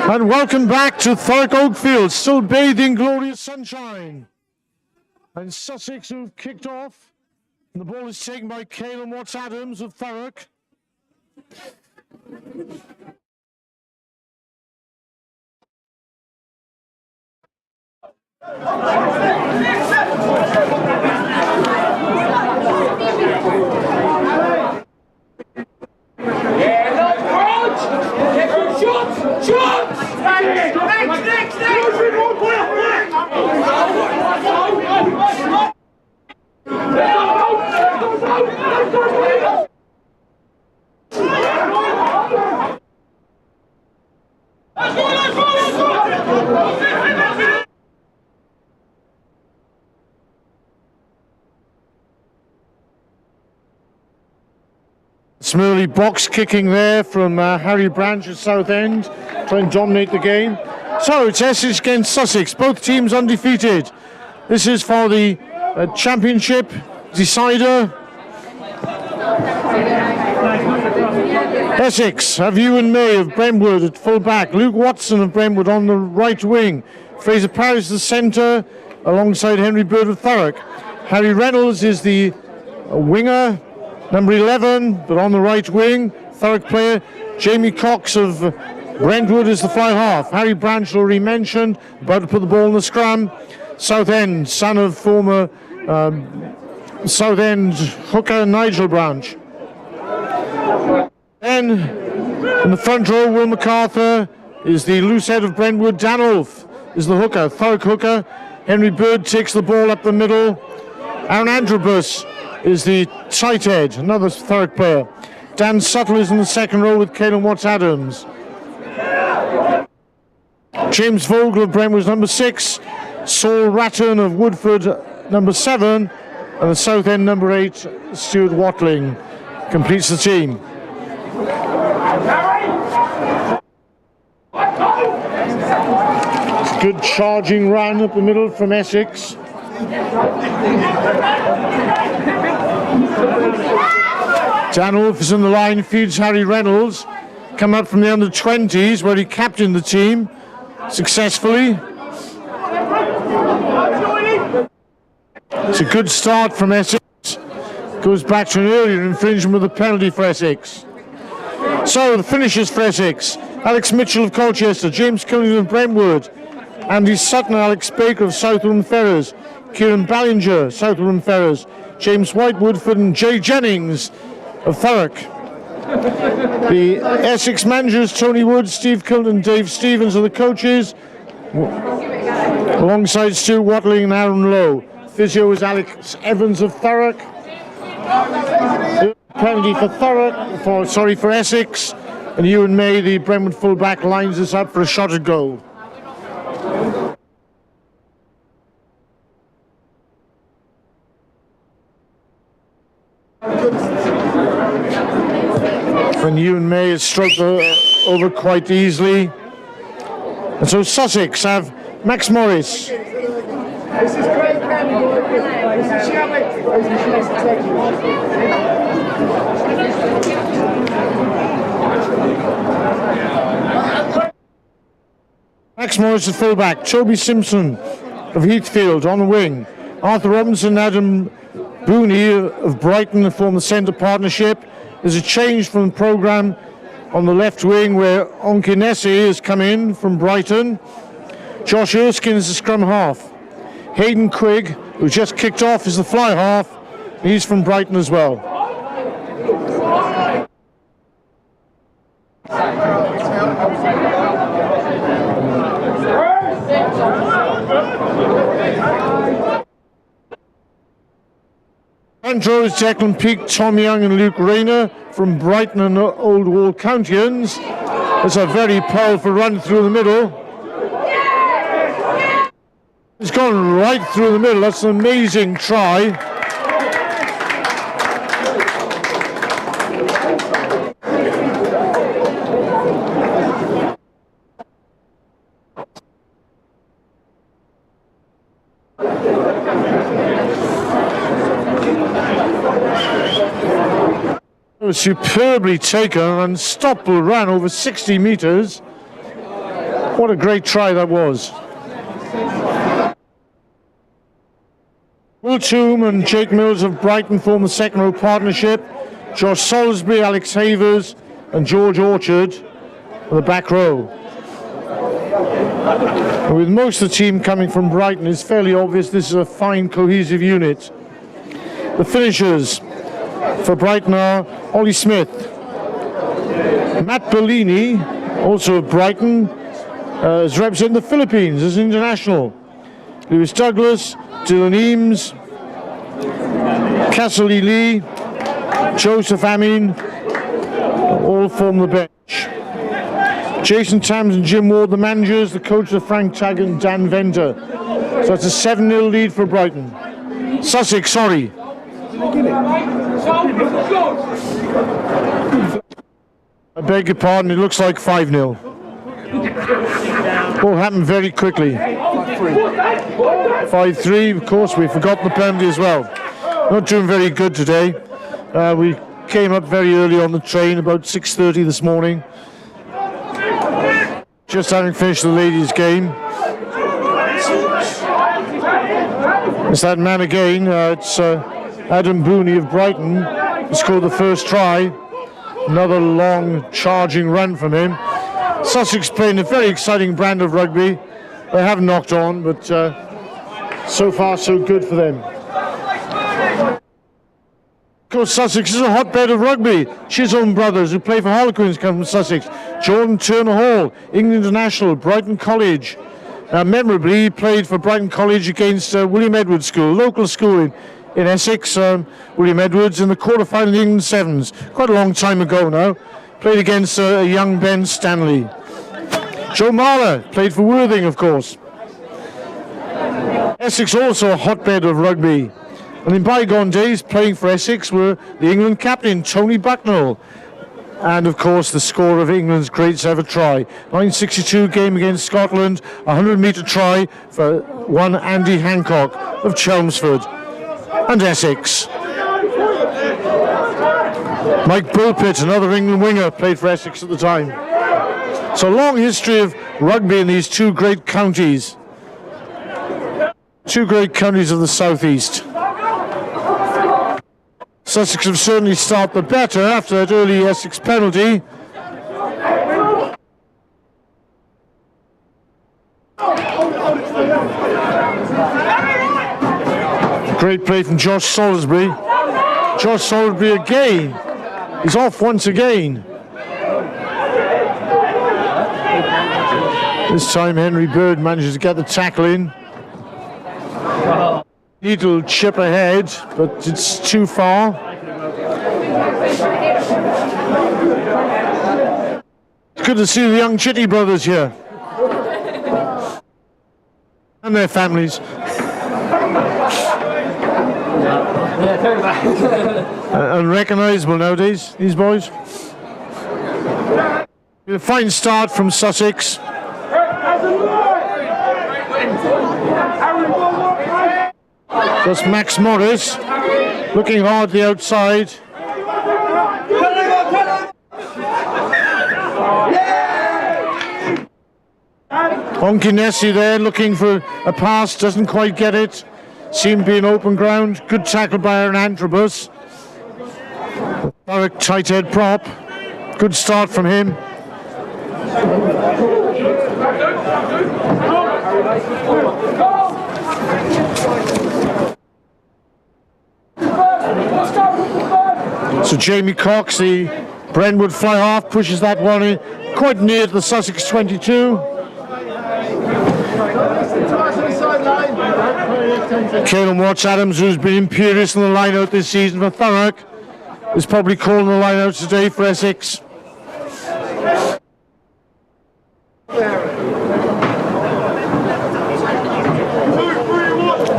And welcome back to Thurrock Oakfield, still bathed in glorious sunshine. And Sussex who've kicked off. And the ball is taken by Caelan Watts-Adams of Thurrock. Smurley box kicking there from Harry Branch at Southend, trying to dominate the game. So it's Essex against Sussex, both teams undefeated. This is for the championship decider. Essex have Ewan May of Brentwood at full back, Luke Watson of Brentwood on the right wing, Fraser Parrish the centre alongside Henry Bird of Thurrock. Harry Reynolds is the winger, number 11, but on the right wing. Thurrock player Jamie Cox of Brentwood is the fly half. Harry Branch already mentioned, about to put the ball in the scrum. Southend, son of former Southend hooker Nigel Branch. Then in the front row, Will MacArthur is the loose head of Brentwood. Dan Ulf is the hooker, Thurrock hooker. Henry Bird takes the ball up the middle. Aaron Androbus is the tight head, another Thurrock player. Dan Suttle is in the second row with Caelan Watts-Adams. James Vogel of Brentwood number 6. Saul Ratton of Woodford number 7. And the Southend number 8, Stuart Watling, completes the team. Good charging run up the middle from Essex. Dan Ulf is in the line, feeds Harry Reynolds. Come up from the under-20s where he captained the team successfully. It's a good start from Essex. Goes back to an earlier infringement with a penalty for Essex. So the finishers for Essex: Alex Mitchell of Colchester, James Cunningham of Brentwood, Andy Sutton, Alex Baker of Southwold Ferrers, Kieran Ballinger, Southwold Ferrers, James White, Woodford, and Jay Jennings of Thurrock. The Essex managers: Tony Wood, Steve Kilton, and Dave Stevens are the coaches, alongside Stu Watling and Aaron Lowe. Physio is Alex Evans of Thurrock. Penalty for for Essex, and Ewan May, the Brentwood fullback, lines us up for a shot at goal. And Ewan May has stroked over quite easily. And so Sussex have Max Morris. This is great, Max Morris at fullback, Toby Simpson of Heathfield on the wing, Arthur Robinson and Adam Booney of Brighton form the centre partnership. There's a change from the programme on the left wing where Onkinesi has come in from Brighton. Josh Erskine is the scrum half. Hayden Quigg, who just kicked off, is the fly half. He's from Brighton as well. Front row is Declan Peake, Tom Young and Luke Rayner from Brighton and Old Walcountians. It's a very powerful run through the middle. It's gone right through the middle. That's an amazing try. was superbly taken, an unstoppable run over 60 metres. What a great try that was. Will Toome and Jake Mills of Brighton form the second row partnership. Josh Salisbury, Alex Havers and George Orchard for the back row. And with most of the team coming from Brighton, it's fairly obvious this is a fine cohesive unit. The finishers for Brighton are Ollie Smith, Matt Bellini, also of Brighton, is representing the Philippines as international. Lewis Douglas, Dylan Eames, Castley Lee, Joseph Amin, all form the bench. Jason Tams and Jim Ward, the managers, the coaches are Frank Taggart and Dan Venter. So it's a 7-0 lead for Brighton. Sussex, sorry. I beg your pardon, it looks like 5-0. All happened very quickly. 5-3, of course, we forgot the penalty as well. Not doing very good today. We came up very early on the train, about 6:30 this morning. Just having finished the ladies' game. It's that man again. It's Adam Booney of Brighton. He scored the first try. Another long charging run from him. Sussex playing a very exciting brand of rugby. They have knocked on, but so far so good for them. Of course, Sussex is a hotbed of rugby. Chisholm brothers, who play for Harlequins, come from Sussex. Jordan Turner Hall, England International, Brighton College. Memorably, he played for Brighton College against William Edwards School, local school in Essex. William Edwards in the quarter-final of the England Sevens, quite a long time ago now. Played against a young Ben Stanley. Joe Marler played for Worthing, of course. Essex also a hotbed of rugby. And in bygone days, playing for Essex were the England captain, Tony Bucknell. And, of course, the scorer of England's greatest ever try. 1962 game against Scotland, a 100-metre try for one Andy Hancock of Chelmsford. And Essex. Mike Bulpitt, another England winger, played for Essex at the time. So a long history of rugby in these two great counties. Two great counties of the southeast. Sussex have certainly started the better after that early Essex penalty. Great play from Josh Salisbury. Josh Salisbury again. He's off once again. This time Henry Bird manages to get the tackle in. Needle chip ahead, but it's too far. It's good to see the young Chitty brothers here. And their families. Unrecognisable nowadays, these boys. A fine start from Sussex. That's Max Morris looking hard the outside. Onkinesi there looking for a pass, doesn't quite get it. Seemed to be in open ground. Good tackle by Aaron Antrobus. Thurrock tight head prop. Good start from him. So Jamie Cox, the Brentwood fly half, pushes that one in quite near to the Sussex 22. Caelan Watts-Adams, who's been imperious in the line-out this season for Thurrock, is probably calling the line-out today for Essex.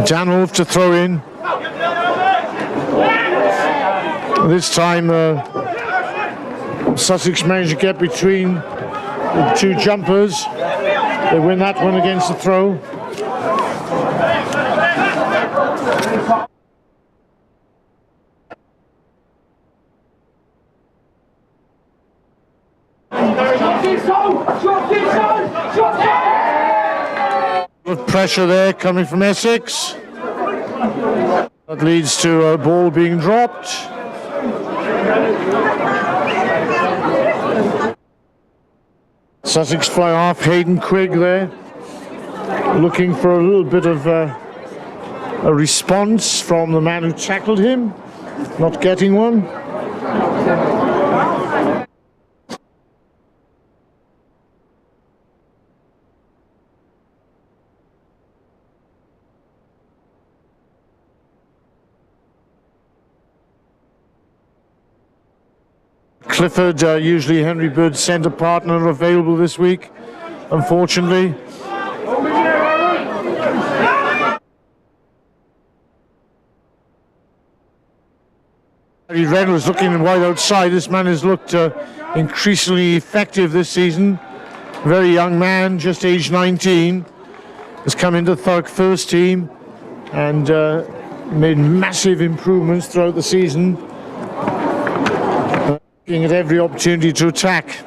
Dan Wolf to throw in. This time Sussex managed to get between the two jumpers. They win that one against the throw. Pressure there coming from Essex. That leads to a ball being dropped. Sussex fly off. Hayden Quigg there, looking for a little bit of a response from the man who tackled him. Not getting one. Clifford, usually Henry Bird's centre partner, available this week, unfortunately. Harry Reynolds looking wide outside. This man has looked increasingly effective this season. Very young man, just aged 19, has come into Thurrock first team and made massive improvements throughout the season. Looking at every opportunity to attack.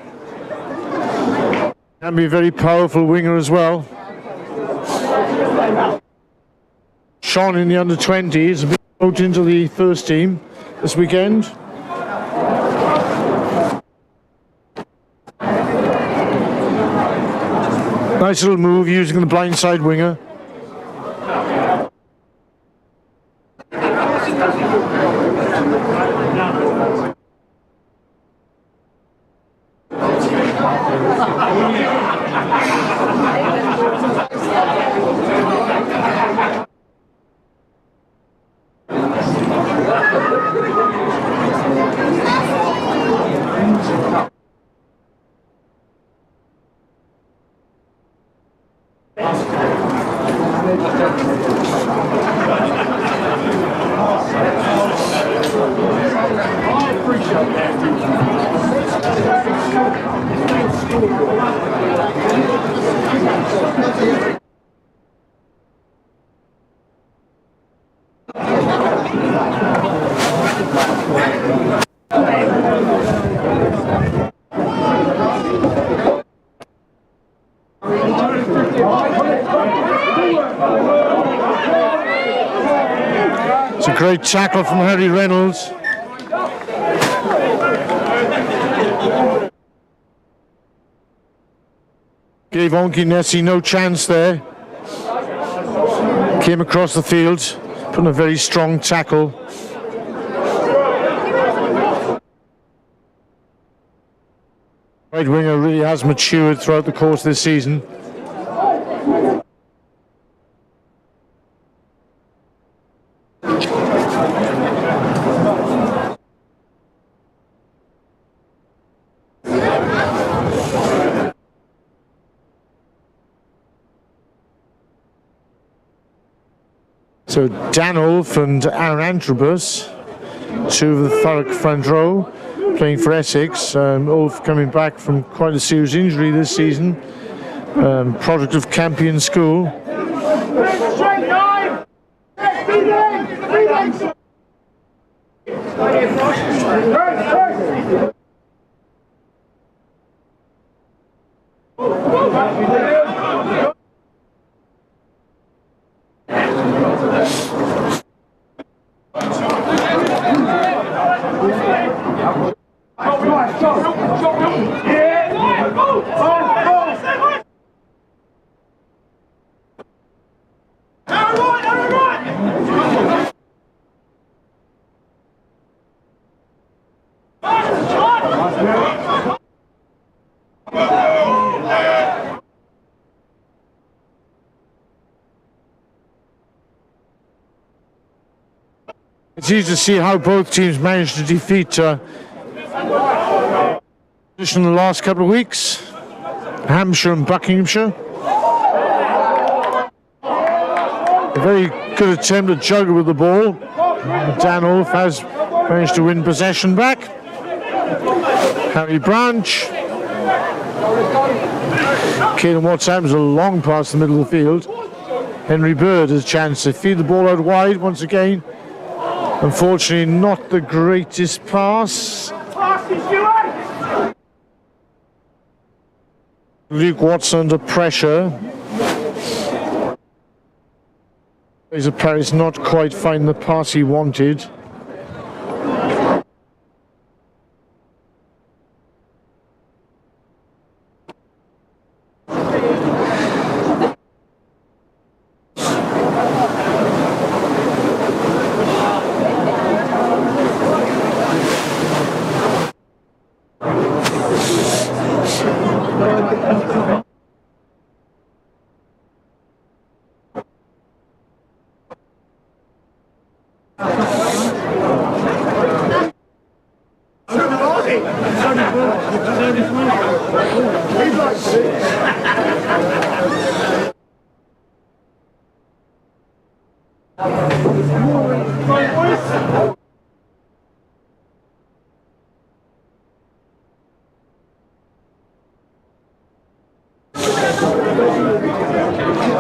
Can be a very powerful winger as well. Sean in the under-20s has been promoted into the first team this weekend. Nice little move using the blindside winger. It's a great tackle from Harry Reynolds. Gave Onky Nessie no chance there. Came across the field, put in a very strong tackle. Right winger really has matured throughout the course of this season. So Danulf and Aaron Antrobus, two of the Thurrock front row, playing for Essex. Ulf coming back from quite a serious injury this season, product of Campion School. It's easy to see how both teams managed to defeat in the last couple of weeks. Hampshire and Buckinghamshire. A very good attempt to juggle with the ball. Danulf has managed to win possession back. Harry Branch. Caden Watts-Adams a long pass the middle of the field. Henry Bird has a chance to feed the ball out wide once again. Unfortunately, not the greatest pass. Luke Watts under pressure. Fraser Paris not quite find the pass he wanted.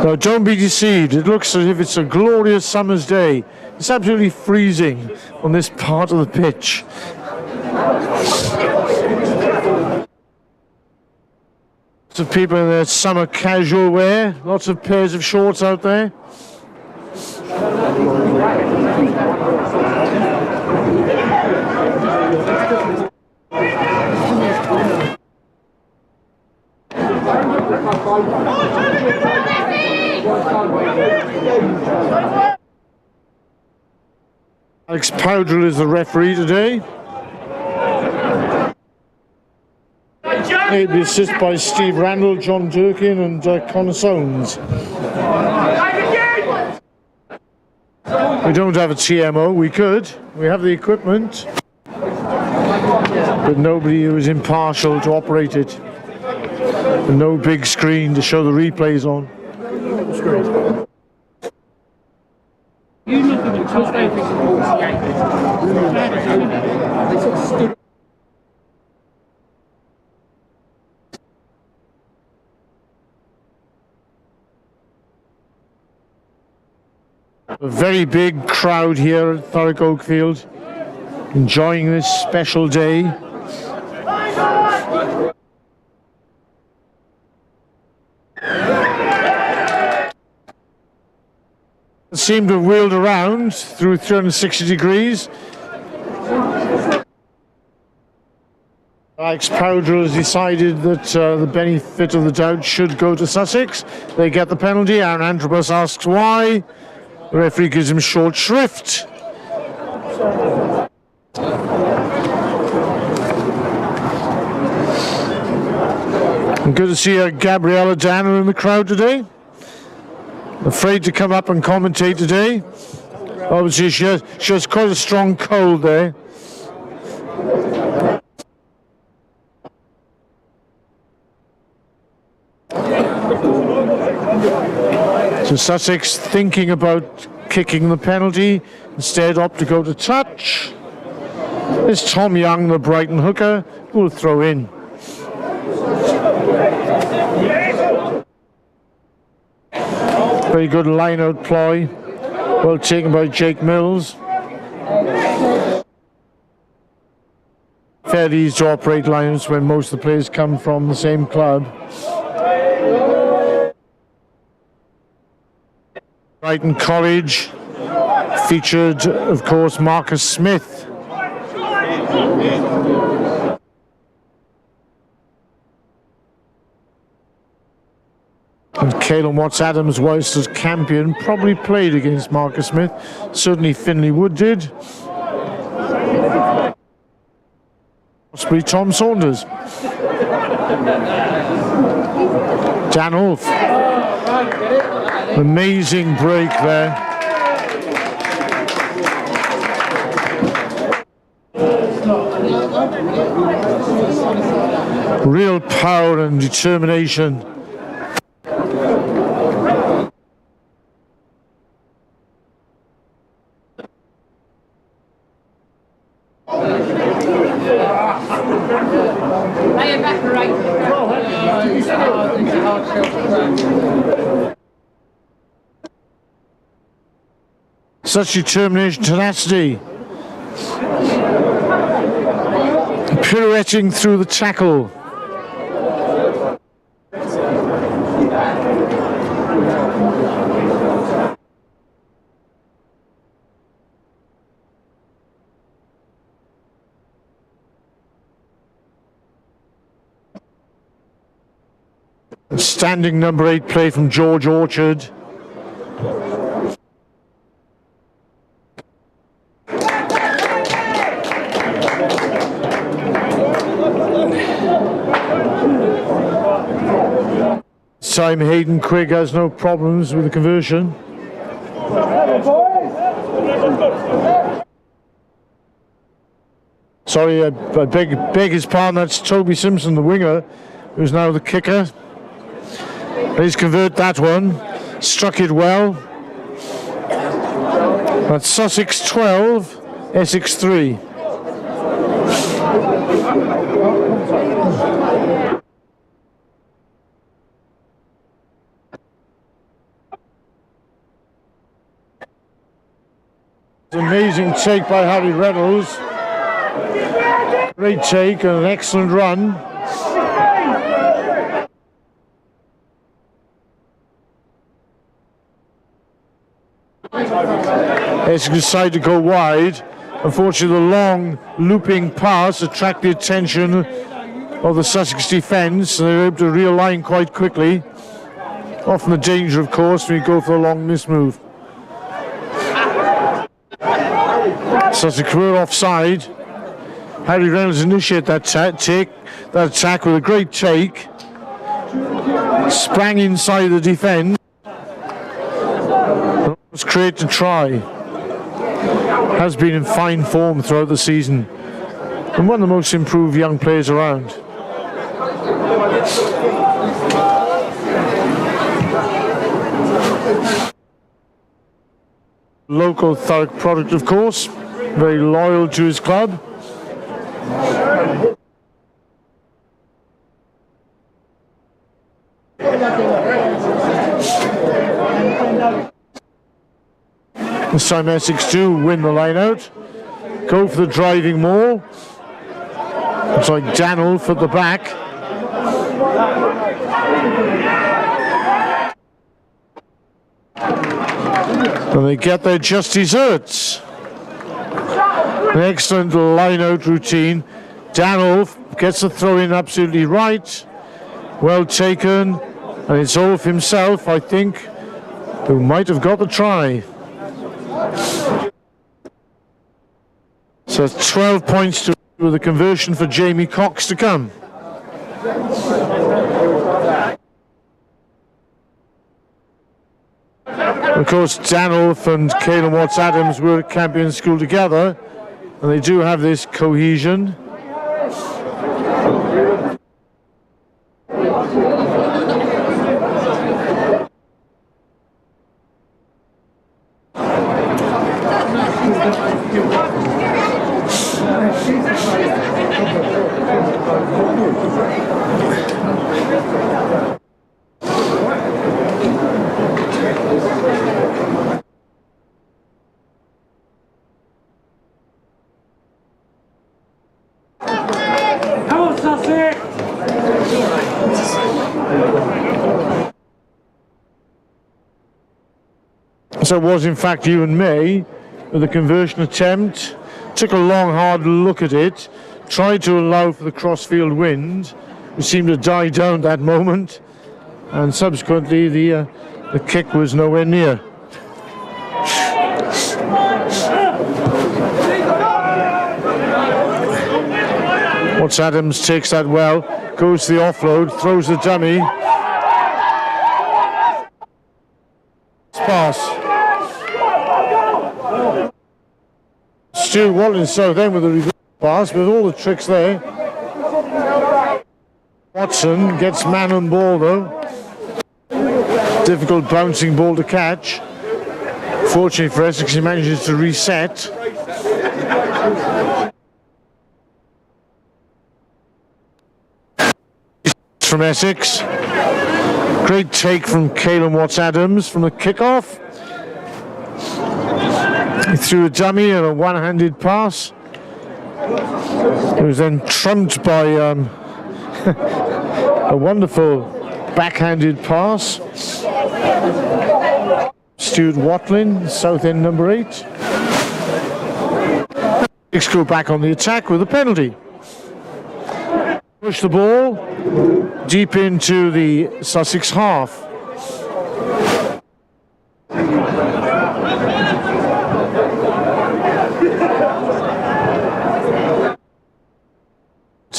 Now, don't be deceived. It looks as if it's a glorious summer's day. It's absolutely freezing on this part of the pitch. Lots of people in their summer casual wear. Lots of pairs of shorts out there. Alex Powdrell is the referee today. He'll be assisted by Steve Randall, John Durkin and Connor Soames. We don't have a TMO. We could. We have the equipment. But nobody who is impartial to operate it. And no big screen to show the replays on. A very big crowd here at Thurrock Oakfield, enjoying this special day. It seemed to have wheeled around through 360 degrees. Alex Powdrell has decided that the benefit of the doubt should go to Sussex. They get the penalty. Aaron Antrobus asks why. The referee gives him short shrift. And good to see Gabriella Danner in the crowd today. Afraid to come up and commentate today. Obviously, she has quite a strong cold there. So Sussex thinking about kicking the penalty, instead opt to go to touch. There's Tom Young, the Brighton hooker, who will throw in. Very good line-out ploy, well taken by Jake Mills. Fairly easy to operate line-outs when most of the players come from the same club. Brighton College featured, of course, Marcus Smith. And Caelan Watts-Adams, whilst as Campion, probably played against Marcus Smith. Certainly Finley Wood did. Possibly Tom Saunders. Dan Wolf. Amazing break there. Real power and determination. Such determination, tenacity. Pirouetting through the tackle. Outstanding number 8 play from George Orchard. This time Hayden Quigg has no problems with the conversion. Sorry, I beg his pardon, that's Toby Simpson, the winger, who's now the kicker. He's converted that one, struck it well. That's Sussex 12, Essex 3. Amazing take by Harry Reynolds. Great take and an excellent run. Essex decided to go wide. Unfortunately, the long looping pass attracted the attention of the Sussex defence, and they were able to realign quite quickly. Often the danger, of course, when you go for a long miss move. Sussex were offside. Harry Reynolds initiated that attack with a great take. Sprang inside the defence. Was created to try. Has been in fine form throughout the season. And one of the most improved young players around. Local Thurrock product, of course. Very loyal to his club. This time Essex do win the line out. Go for the driving maul. It's like Danulf at the back. And they get their just desserts. An excellent line-out routine. Danulf gets the throw-in absolutely right. Well taken. And it's Olaf himself, I think, who might have got the try. So 12 points to with a conversion for Jamie Cox to come. Of course, Danulf and Caelan Watts-Adams were at Campion School together, and they do have this cohesion. So it was in fact Ewan May with a conversion attempt. Took a long hard look at it, tried to allow for the crossfield wind, which seemed to die down that moment, and subsequently the kick was nowhere near. Watts-Adams takes that well, goes to the offload, throws the dummy. Pass. Stuart Walton so then with a reverse pass with all the tricks there. Watson gets man on ball though. Difficult bouncing ball to catch. Fortunately for Essex, he manages to reset. From Essex. Great take from Caelan Watts-Adams from the kickoff. He threw a dummy and a one-handed pass. It was then trumped by a wonderful backhanded pass. Stuart Watling, Southend number 8. Essex go back on the attack with a penalty. Push the ball deep into the Sussex half.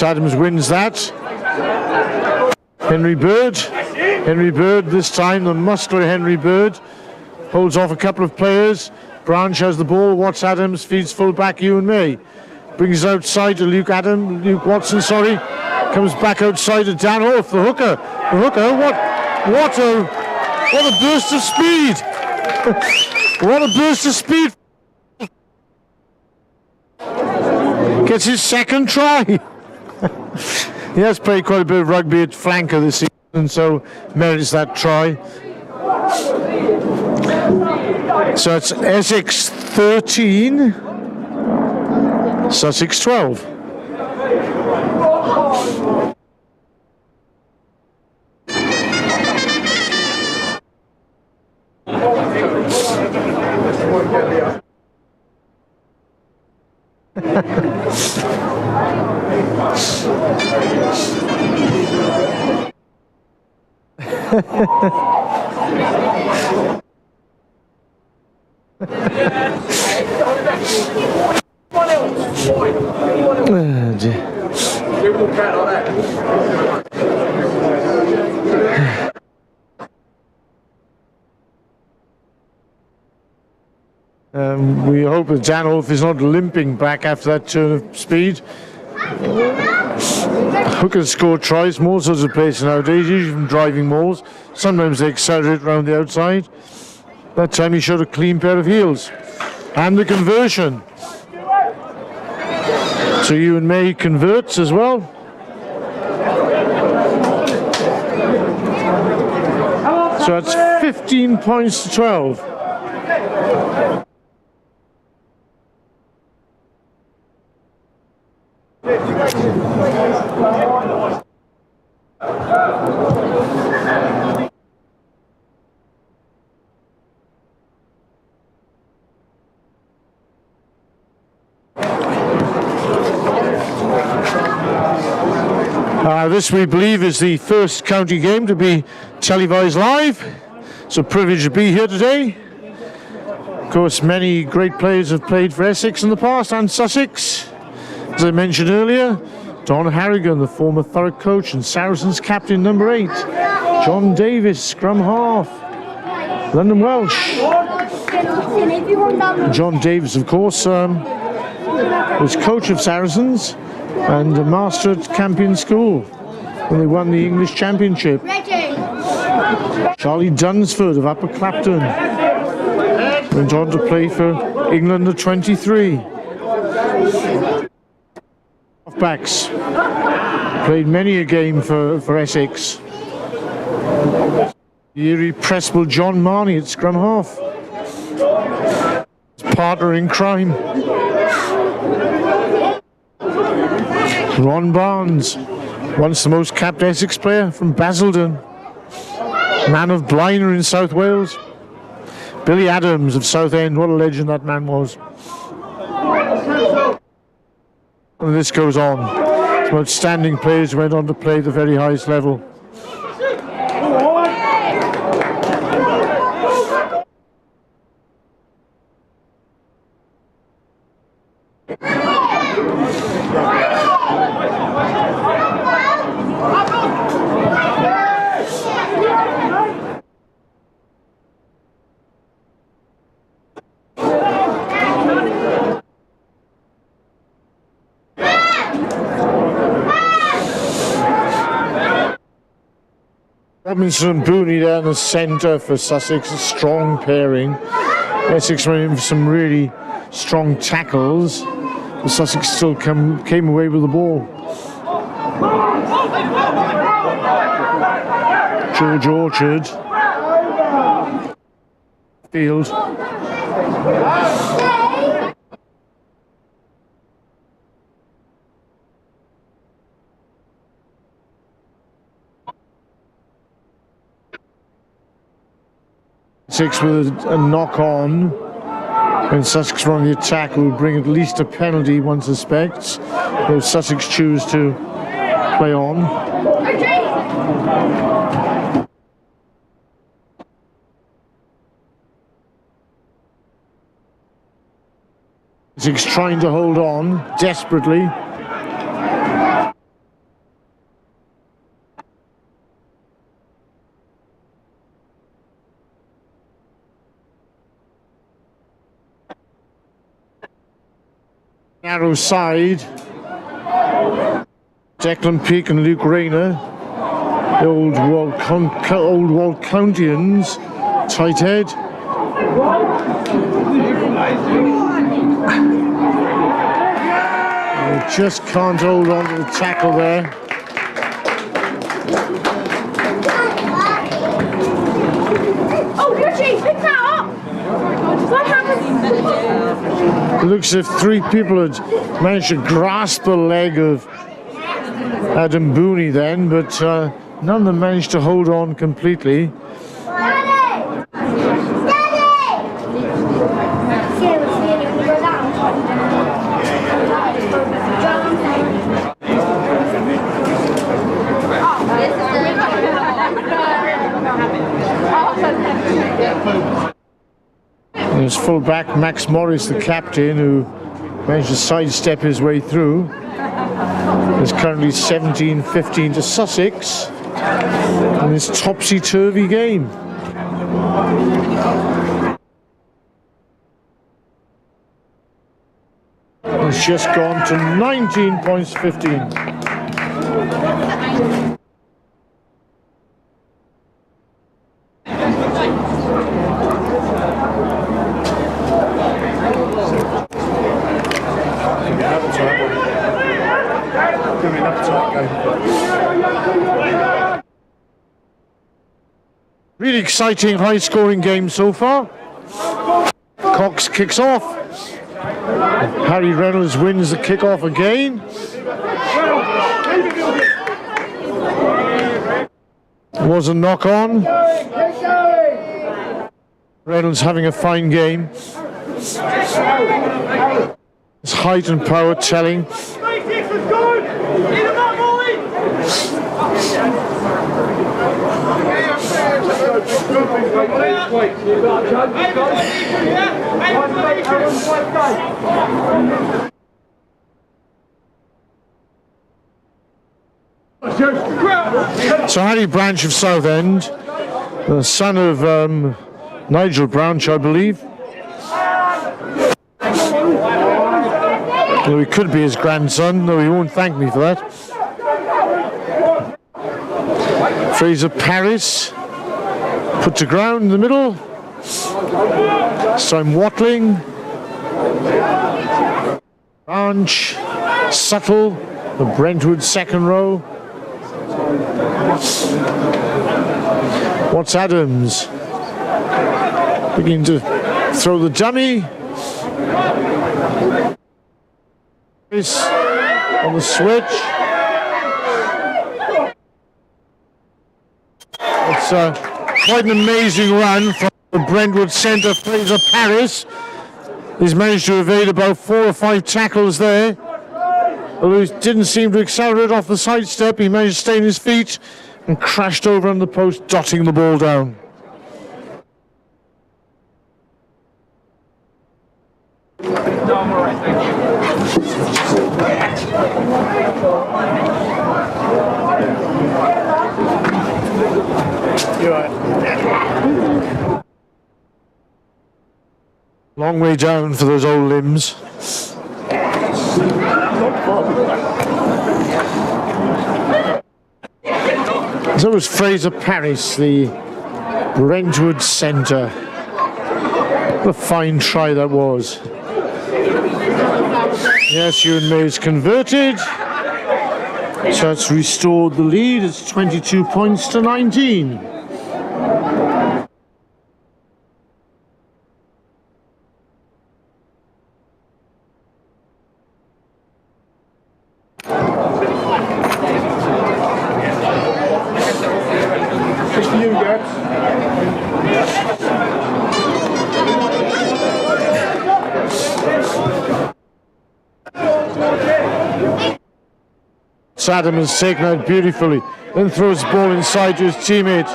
Adams wins that. Henry Bird this time, the muscular Henry Bird, holds off a couple of players. Branch has the ball. Watts Adams feeds full back Ewan May. Brings it outside to Luke Watson, comes back outside to Dan Orth, the hooker. What a burst of speed. What a burst of speed. Gets his second try. He has played quite a bit of rugby at flanker this season, so merits that try. So it's Essex 13, Sussex 12. We hope that Dan Orth is not limping back after that turn of speed. Hookers score tries, more sorts of places nowadays, usually from driving mauls. Sometimes they accelerate around the outside. That time he showed a clean pair of heels. And the conversion. So Ewan May converts as well. So that's 15 points to 12. This, we believe, is the first county game to be televised live. It's a privilege to be here today. Of course, many great players have played for Essex in the past and Sussex. As I mentioned earlier, Don Harrigan, the former Thurrock coach and Saracens captain number 8. John Davis, scrum half. London Welsh. John Davis, of course, was coach of Saracens and a master at Campion School when they won the English Championship. Charlie Dunsford of Upper Clapton went on to play for England at 23. Halfbacks played many a game for Essex. The irrepressible John Marnie at scrum half. His partner in crime. Ron Barnes, once the most capped Essex player from Basildon. Man of Blaenau in South Wales. Billy Adams of Southend, what a legend that man was. And this goes on. Some outstanding players went on to play at the very highest level. Robinson and Booney there in the centre for Sussex, a strong pairing. Essex went in for some really strong tackles, but Sussex still came away with the ball. George Orchard. Field. Sussex with a knock on. When Sussex were on the attack, will bring at least a penalty, one suspects. Though Sussex choose to play on. Essex trying to hold on desperately. Narrow side. Declan Peake and Luke Rayner, the old Walcountians, tight head. They just can't hold on to the tackle there. Oh, Richie, pick that up! What happened? It looks as if three people had managed to grasp the leg of Adam Booney then, but none of them managed to hold on completely. Daddy! Daddy! There's full-back Max Morris, the captain, who managed to sidestep his way through. It's currently 17-15 to Sussex in this topsy-turvy game. It's just gone to 19 points 15. Really exciting, high-scoring game so far. Cox kicks off. Harry Reynolds wins the kick-off again. Was a knock-on. Reynolds having a fine game. His height and power telling. So Harry Branch of Southend, the son of Nigel Branch, I believe. Well, he could be his grandson, though he won't thank me for that. Fraser Paris, put to ground in the middle. This time Watling. Branch, Subtle, the Brentwood second row. What's Adams? Beginning to throw the dummy. On the switch. It's quite an amazing run from the Brentwood centre, Fraser Paris. He's managed to evade about 4 or 5 tackles there. Although he didn't seem to accelerate off the sidestep, he managed to stay on his feet and crashed over on the post, dotting the ball down. No, I'm alright, thank you. You're right. Long way down for those old limbs. So was Fraser Paris, the Brentwood centre. What a fine try that was. Yes, Ewan May's converted. So it's restored the lead. It's 22 points to 19. Saddam has taken out beautifully and throws the ball inside to his teammate.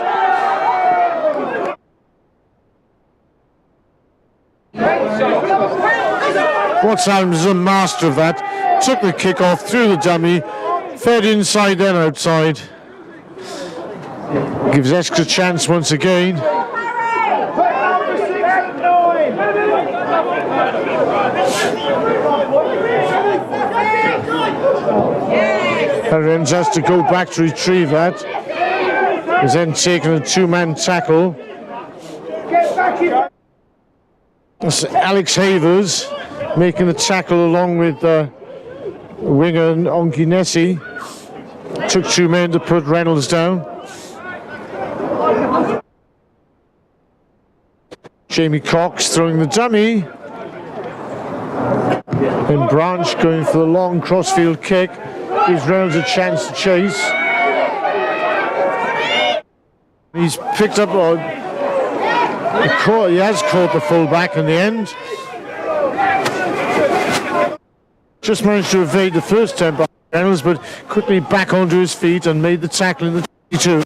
Watts Adams is a master of that. Took the kick off, through the dummy, fed inside then outside. Gives Essex a chance once again. Harrens has to go back to retrieve that. He's then taken a two-man tackle. That's Alex Havers making the tackle along with winger Onki Nessie. Took two men to put Reynolds down. Jamie Cox throwing the dummy. And Branch going for the long crossfield kick. Gives Reynolds a chance to chase. He's picked up, he has caught the fullback in the end. Just managed to evade the first attempt by Reynolds, but quickly back onto his feet and made the tackle in the 22.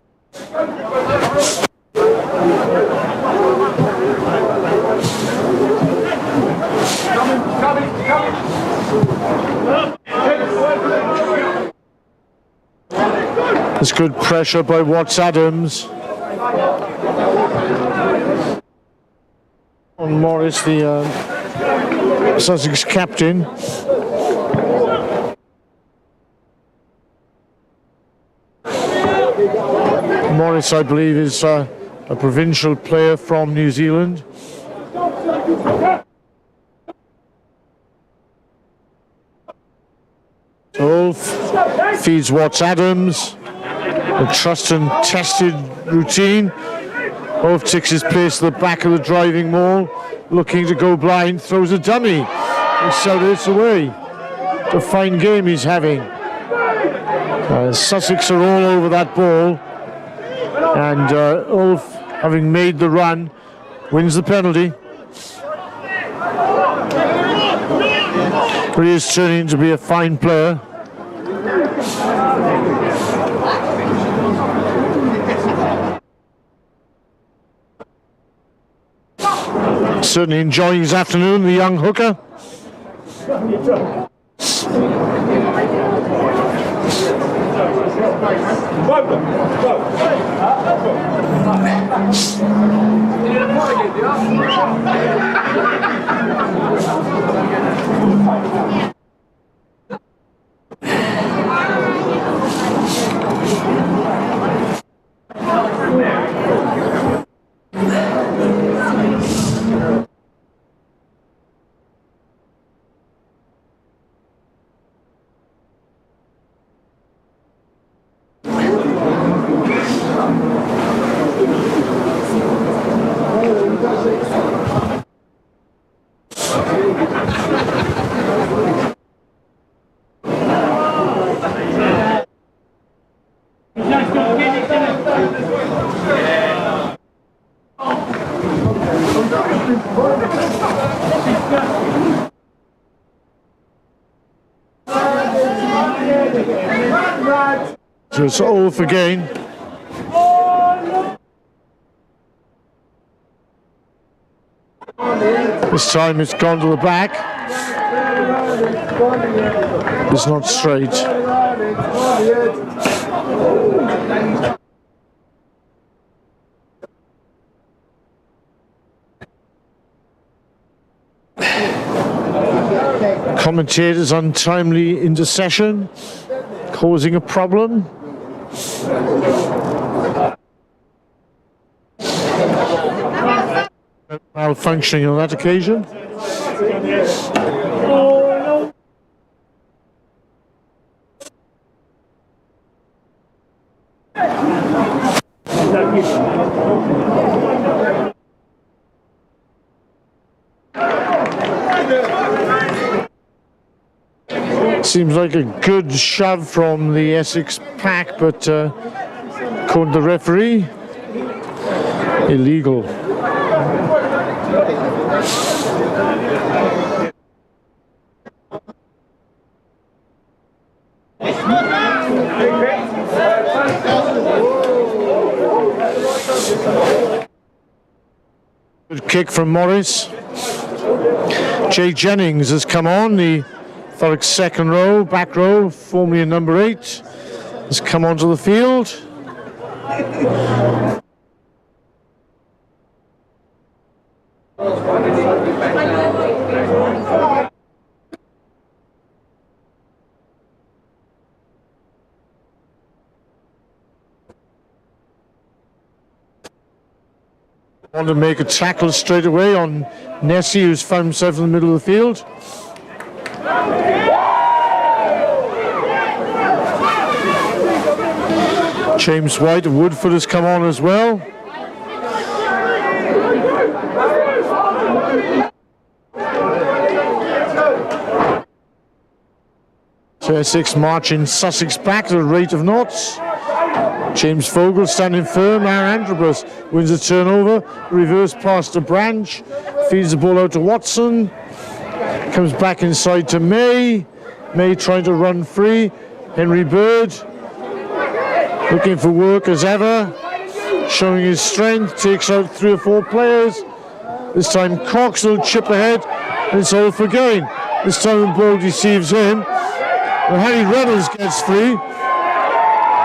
There's good pressure by Watts Adams. On Morris, the Sussex captain. Morris, I believe, is a provincial player from New Zealand. Wolf feeds Watts Adams. A trust and tested routine. Wolf takes his place at the back of the driving maul, looking to go blind, throws a dummy. He celebrates away. It's a fine game he's having. Sussex are all over that ball, and Wolf, having made the run, wins the penalty. But he is turning to be a fine player. Certainly enjoying his afternoon, the young hooker. So it's Wolf again. This time it's gone to the back. It's not straight. Commentators' untimely intercession causing a problem. Malfunctioning on that occasion. Seems like a good shove from the Essex pack, but according to the referee, illegal. Good kick from Morris. Jay Jennings has come on, the Thurrock second row, back row, formerly in number 8, has come onto the field. Want to make a tackle straight away on Nessie, who's found himself in the middle of the field. James White of Woodford has come on as well. So Essex marching Sussex back at a rate of knots. James Vogel standing firm. Aaron Androbus wins a turnover. Reverse pass to Branch. Feeds the ball out to Watson. Comes back inside to May. May trying to run free. Henry Bird looking for work as ever. Showing his strength. Takes out 3 or 4 players. This time Cox will chip ahead. And it's all for gain. This time the ball deceives him. And Harry Reynolds gets free.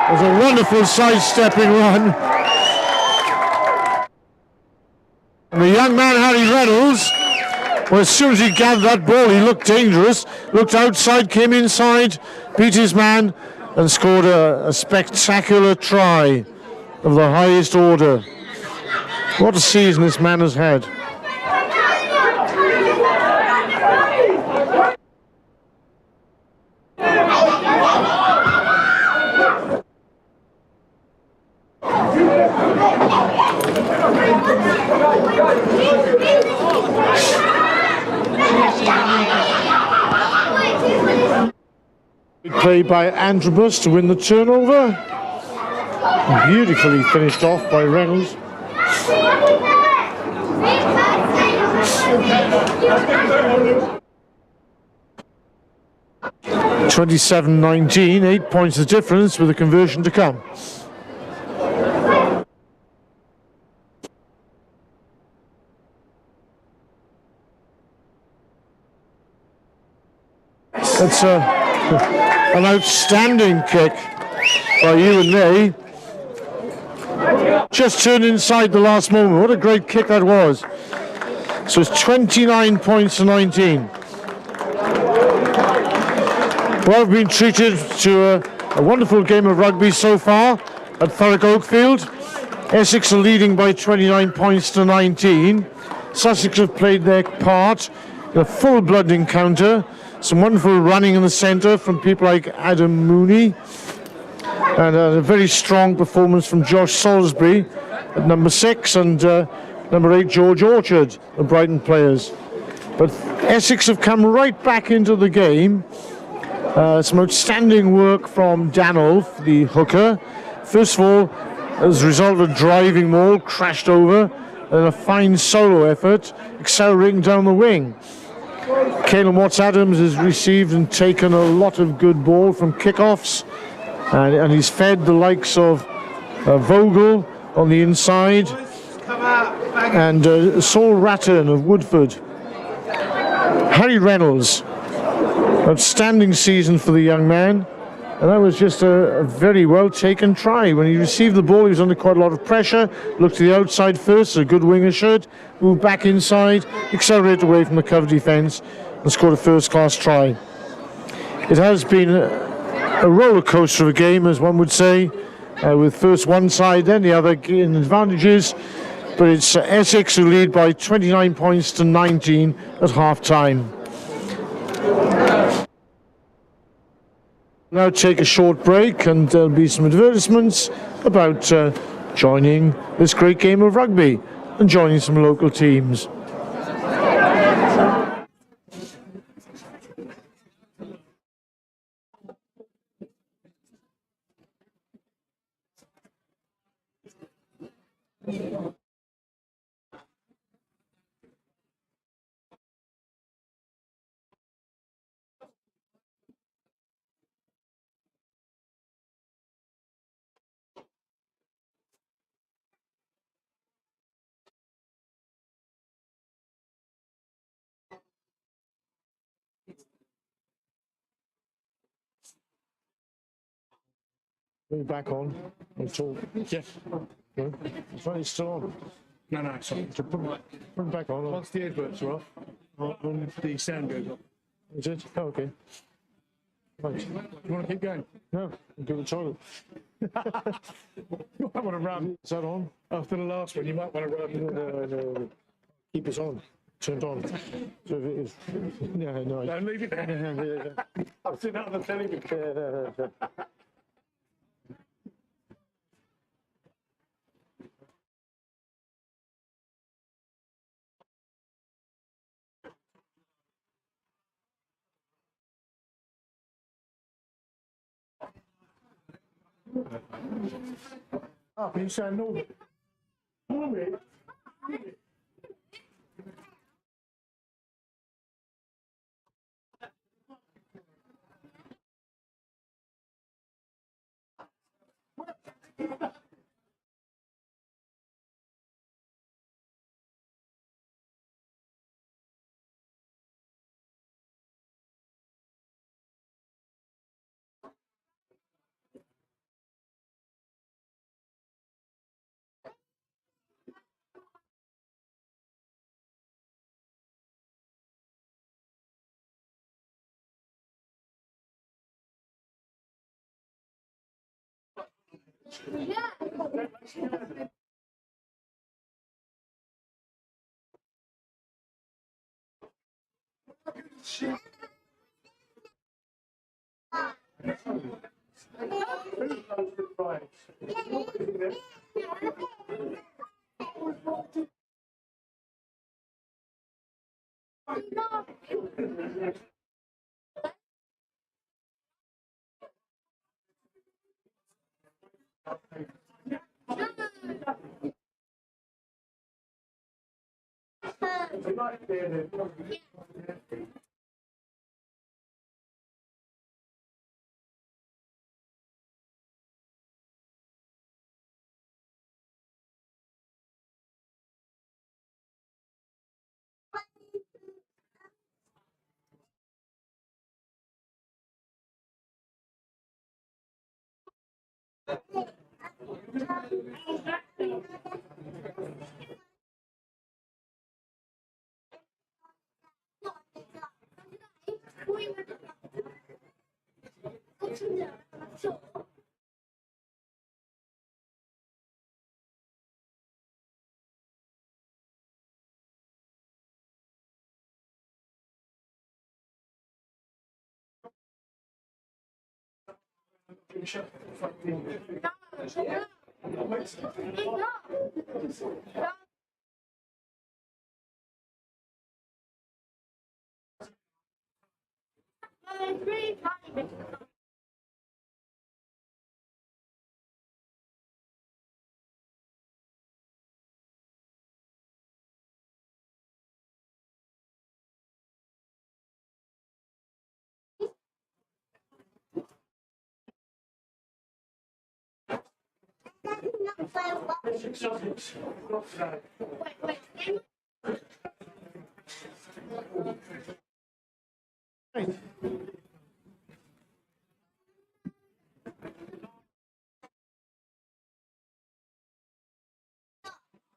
It was a wonderful sidestepping run. And the young man, Harry Reynolds, well, as soon as he gathered that ball, he looked dangerous, looked outside, came inside, beat his man, and scored a spectacular try of the highest order. What a season this man has had. Play by Androbus to win the turnover. Beautifully finished off by Reynolds. (27-19), 8 points the difference with a conversion to come. That's an outstanding kick by you and me. Just turned inside the last moment. What a great kick that was. So it's 29 points to 19. Well, we've been treated to a wonderful game of rugby so far at Thurrock Oakfield. Essex are leading by 29 points to 19. Sussex have played their part in a full-blood encounter. Some wonderful running in the centre from people like Adam Mooney, and a very strong performance from Josh Salisbury at number 6 and number 8 George Orchard, the Brighton players. But Essex have come right back into the game. Some outstanding work from Danolf, the hooker. First of all, as a result of a driving maul, crashed over, and a fine solo effort, accelerating down the wing. Caelan Watts-Adams has received and taken a lot of good ball from kickoffs, and he's fed the likes of Vogel on the inside and Saul Ratton of Woodford. Harry Reynolds, outstanding season for the young man, and that was just a very well taken try. When he received the ball, he was under quite a lot of pressure, looked to the outside first, a good winger should, moved back inside, accelerated away from the cover defence and scored a first-class try. It has been a roller coaster of a game, as one would say, with first one side, then the other getting advantages, but it's Essex who lead by 29 points to 19 at half-time. Now take a short break, and there'll be some advertisements about joining this great game of rugby and joining some local teams. Bring it back on. And talk. Yeah. No, it's right, it's still on. No, sorry. So put it back on. Once the adverts are off, the sound goes off. Is it? Oh, okay. Right. You want to keep going? No, go to the toilet. You might want to run. Is that on? After the last one, you might want to run. No. Keep it on. Turned on. So if it is. Yeah, no. No, leave it there. I've seen that on the telly before. You sound normal. Normal.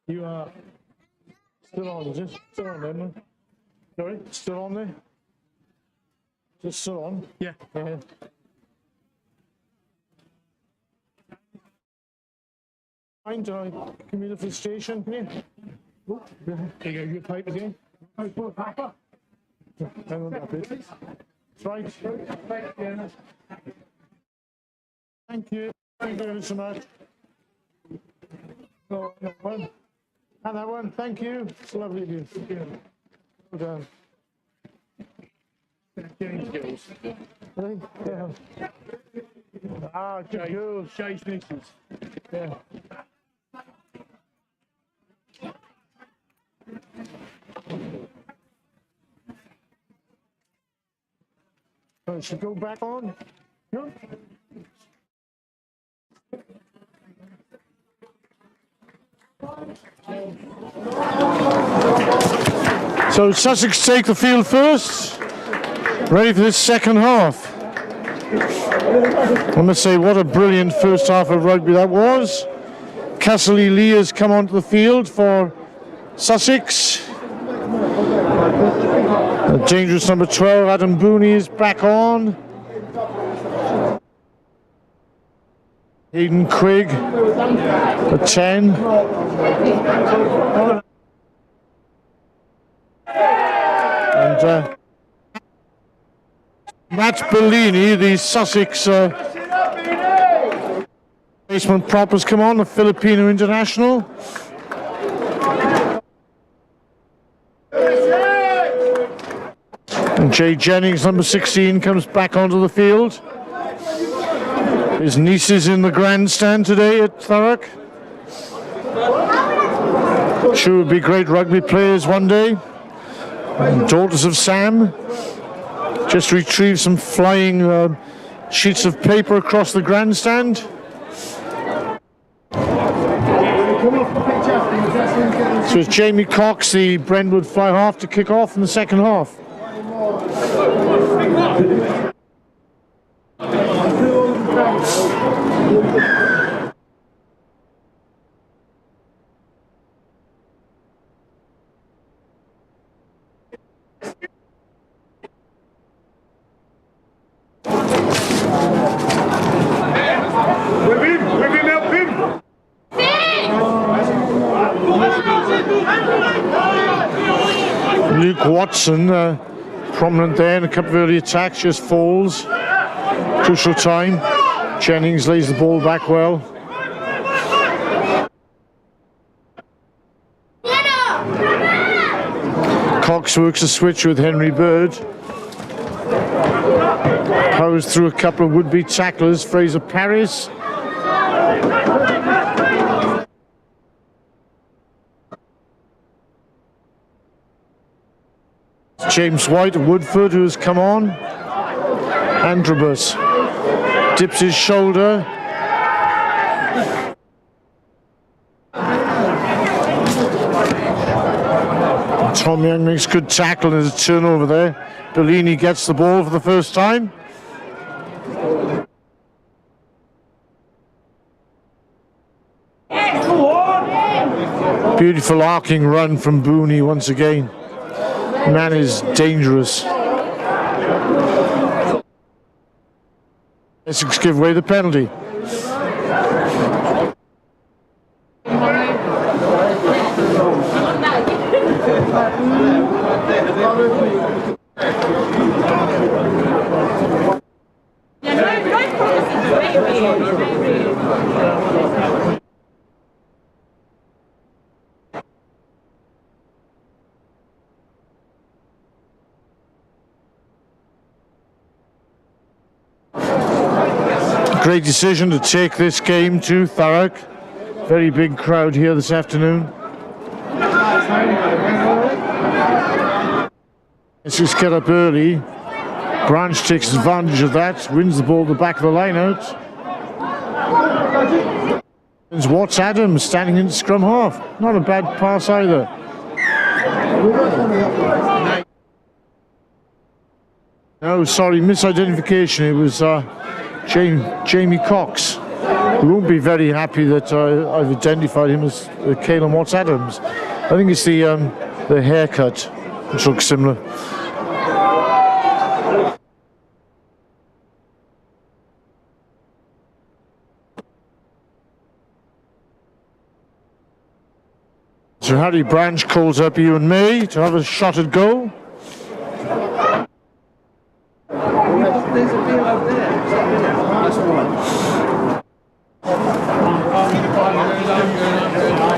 You are still on, is it? Still on there, man? Sorry? Still on there? Just still on? Yeah. Yeah. Mind, come here to the station, can you? Oh, there you go, your pipe again. Hang on that bit. That's right. Thank you. Thank you so much. No, that one. And that one, thank you. It's lovely of you. Well done. James girls. Really? Yeah. Ah, good girls. Jay's nieces. Yeah. So should go back on? Yeah. So Sussex take the field first. Ready for this second half. I must say, what a brilliant first half of rugby that was. Castley Lee has come onto the field for Sussex. The dangerous number 12, Adam Booney, is back on. Hayden Quigg at 10. And Matt Bellini, the Sussex basement prop, has come on, the Filipino international. And Jay Jennings, number 16, comes back onto the field. His niece is in the grandstand today at Thurrock. Sure would be great rugby players one day. And daughters of Sam. Just retrieved some flying sheets of paper across the grandstand. So it's Jamie Cox, the Brentwood fly half, to kick off in the second half. Luke Watson, prominent there in a couple of early attacks, just falls. Crucial time. Jennings lays the ball back well. Cox works a switch with Henry Bird. Powers through a couple of would-be tacklers. Fraser Paris. James White of Woodford, who has come on. Androbus dips his shoulder. Tom Young makes good tackle and there's a turnover there. Bellini gets the ball for the first time. Beautiful arcing run from Booney once again. Man is dangerous. Essex give away the penalty. Great decision to take this game to Thurrock. Very big crowd here this afternoon. Essex get up early. Branch takes advantage of that, wins the ball at the back of the line out. There's Watts Adams standing in scrum half. Not a bad pass either. No, sorry, misidentification. It was Jamie Cox. We won't be very happy that I've identified him as Caelan Watts Adams. I think it's the haircut, which looks similar. So Harry Branch calls up Ewan May to have a shot at goal. There's a field up there.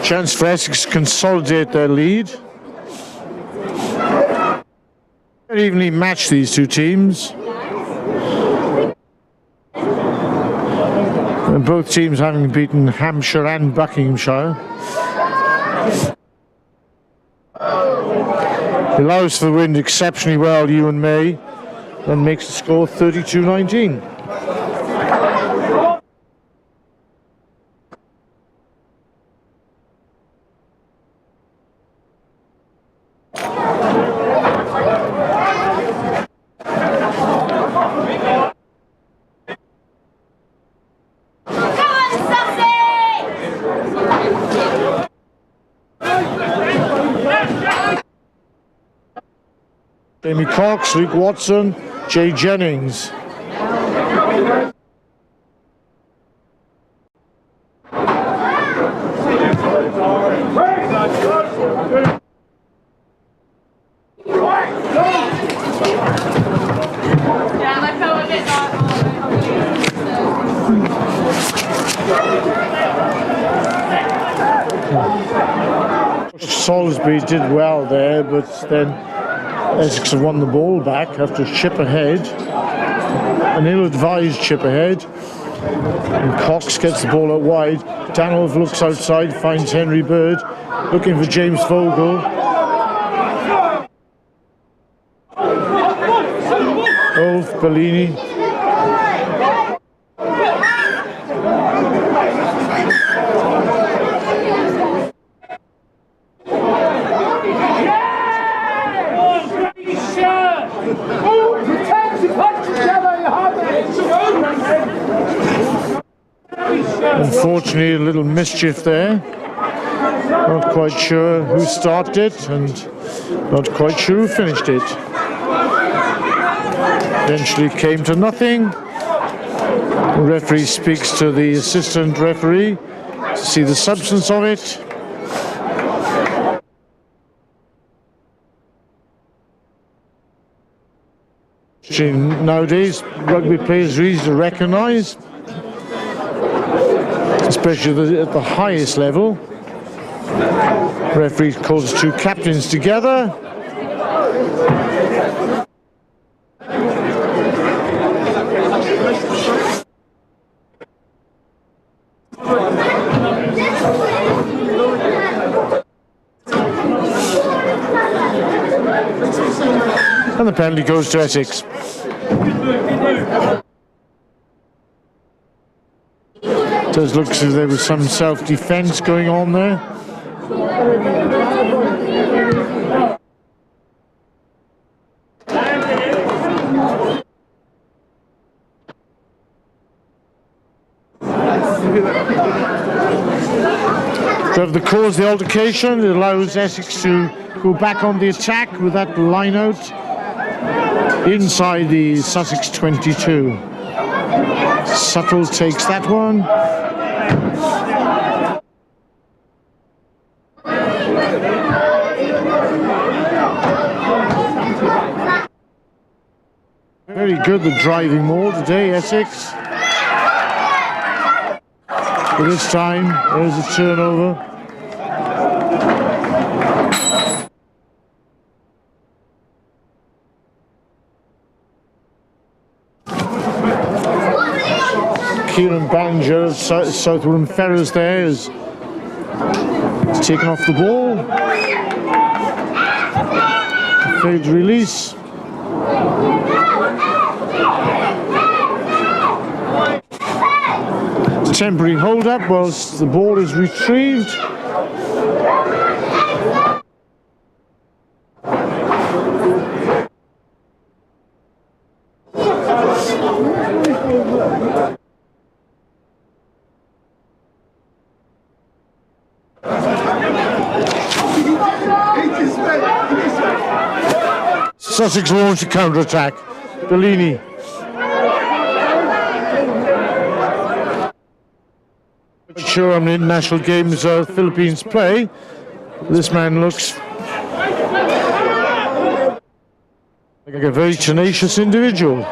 Chance for Essex to consolidate their lead. Very evenly matched, these two teams. And both teams having beaten Hampshire and Buckinghamshire. He allows for the wind exceptionally well, Ewan May, then makes the score 32-19. Jamie Cox, Luke Watson, Jay Jennings. Salisbury did well there, but then Essex have won the ball back after a chip ahead, an ill-advised chip ahead, and Cox gets the ball out wide. Danilov looks outside, finds Henry Bird, looking for James Vogel. Ulf, Bellini. Unfortunately, a little mischief there. Not quite sure who started it and not quite sure who finished it. Eventually came to nothing. The referee speaks to the assistant referee to see the substance of it. Nowadays, rugby players are easy to recognise, especially at the highest level. Referee calls two captains together. And the penalty goes to Essex. It does look as if there was some self-defence going on there. So if the cause the altercation, it allows Essex to go back on the attack with that line out inside the Sussex 22. Suttle takes that one. Very good, the driving more today, Essex. But this time, there's a turnover. Kieran Banjer of Southwood Ferrers there is taken off the ball. Failed release. Temporary hold up whilst the ball is retrieved. Sussex launched a counter-attack. Bellini. Sure, on the international games Philippines play. This man looks like a very tenacious individual.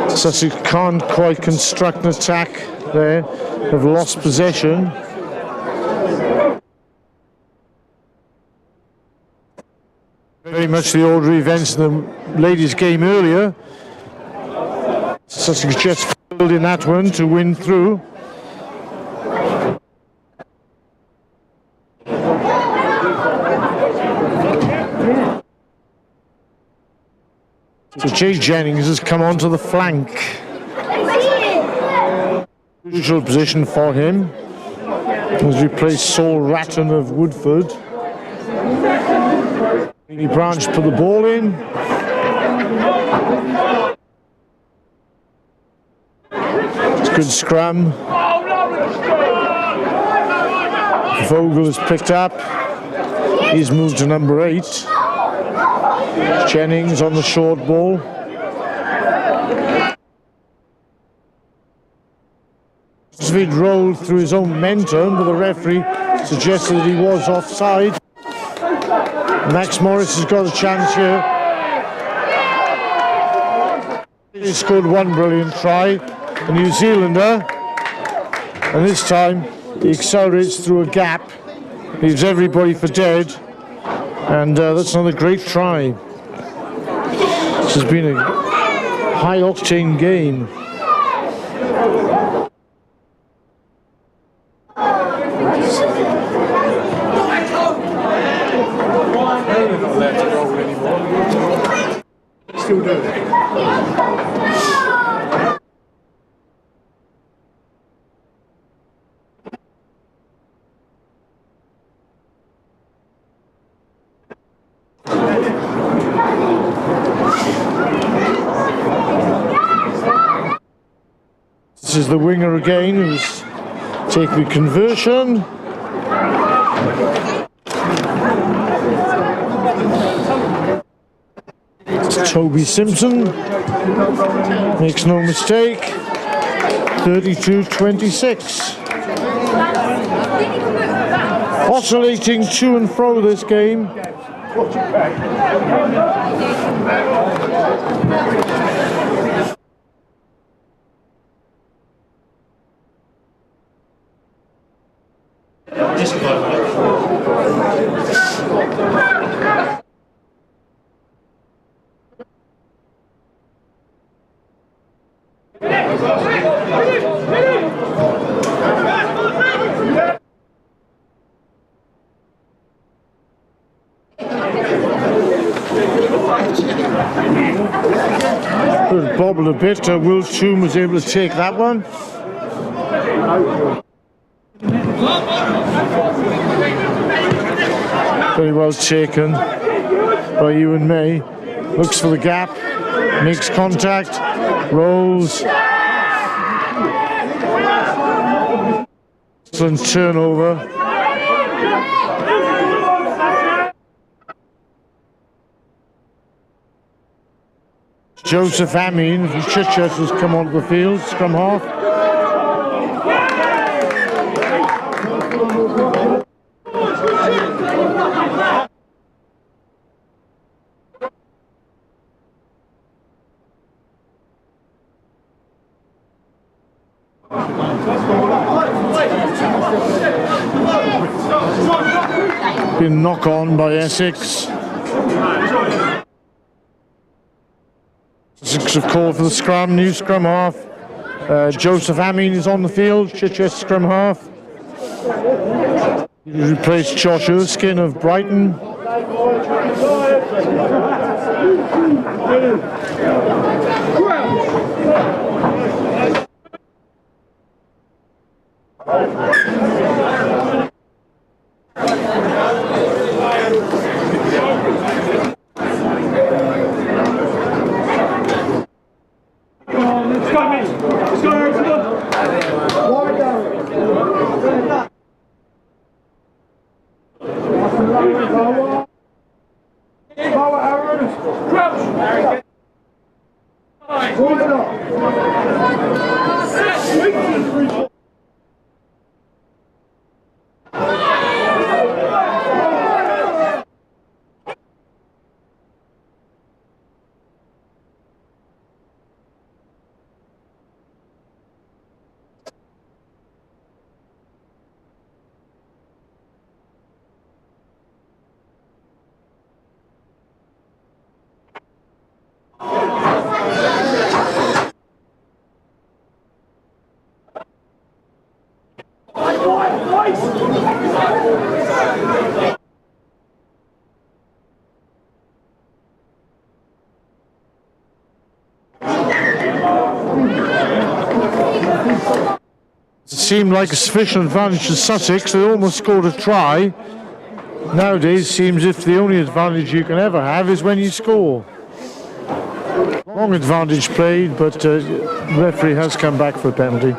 Sussex can't quite construct an attack there. Have lost possession. Very much the order of events in the ladies' game earlier. Sussex just filled in that one to win through. So Jay Jennings has come onto the flank. Usual position for him. Has replaced Saul Ratton of Woodford. Branch put the ball in. It's a good scrum. Vogel is picked up. He's moved to number 8. Jennings on the short ball. He'd rolled through his own momentum, but the referee suggested that he was offside. Max Morris has got a chance here. He scored one brilliant try, a New Zealander, and this time he accelerates through a gap, leaves everybody for dead, and that's another great try. This has been a high-octane game. Still do it. This is the winger again who's taking the conversion. Toby Simpson makes no mistake. 32-26. Oscillating to and fro this game. Bobbled a bit. Will Toome was able to take that one. Very well taken by Ewan May. Looks for the gap, makes contact, rolls. Excellent turnover. Joseph Amin from Chichester has come onto the field, scrum half. Been knock on by Essex. Essex have called for the scrum, new scrum half. Joseph Amin is on the field, Chichester scrum half. He replaced Josh Erskine of Brighton. Seemed like a sufficient advantage to Sussex. They almost scored a try. Nowadays, seems if the only advantage you can ever have is when you score. Long advantage played, but the referee has come back for a penalty.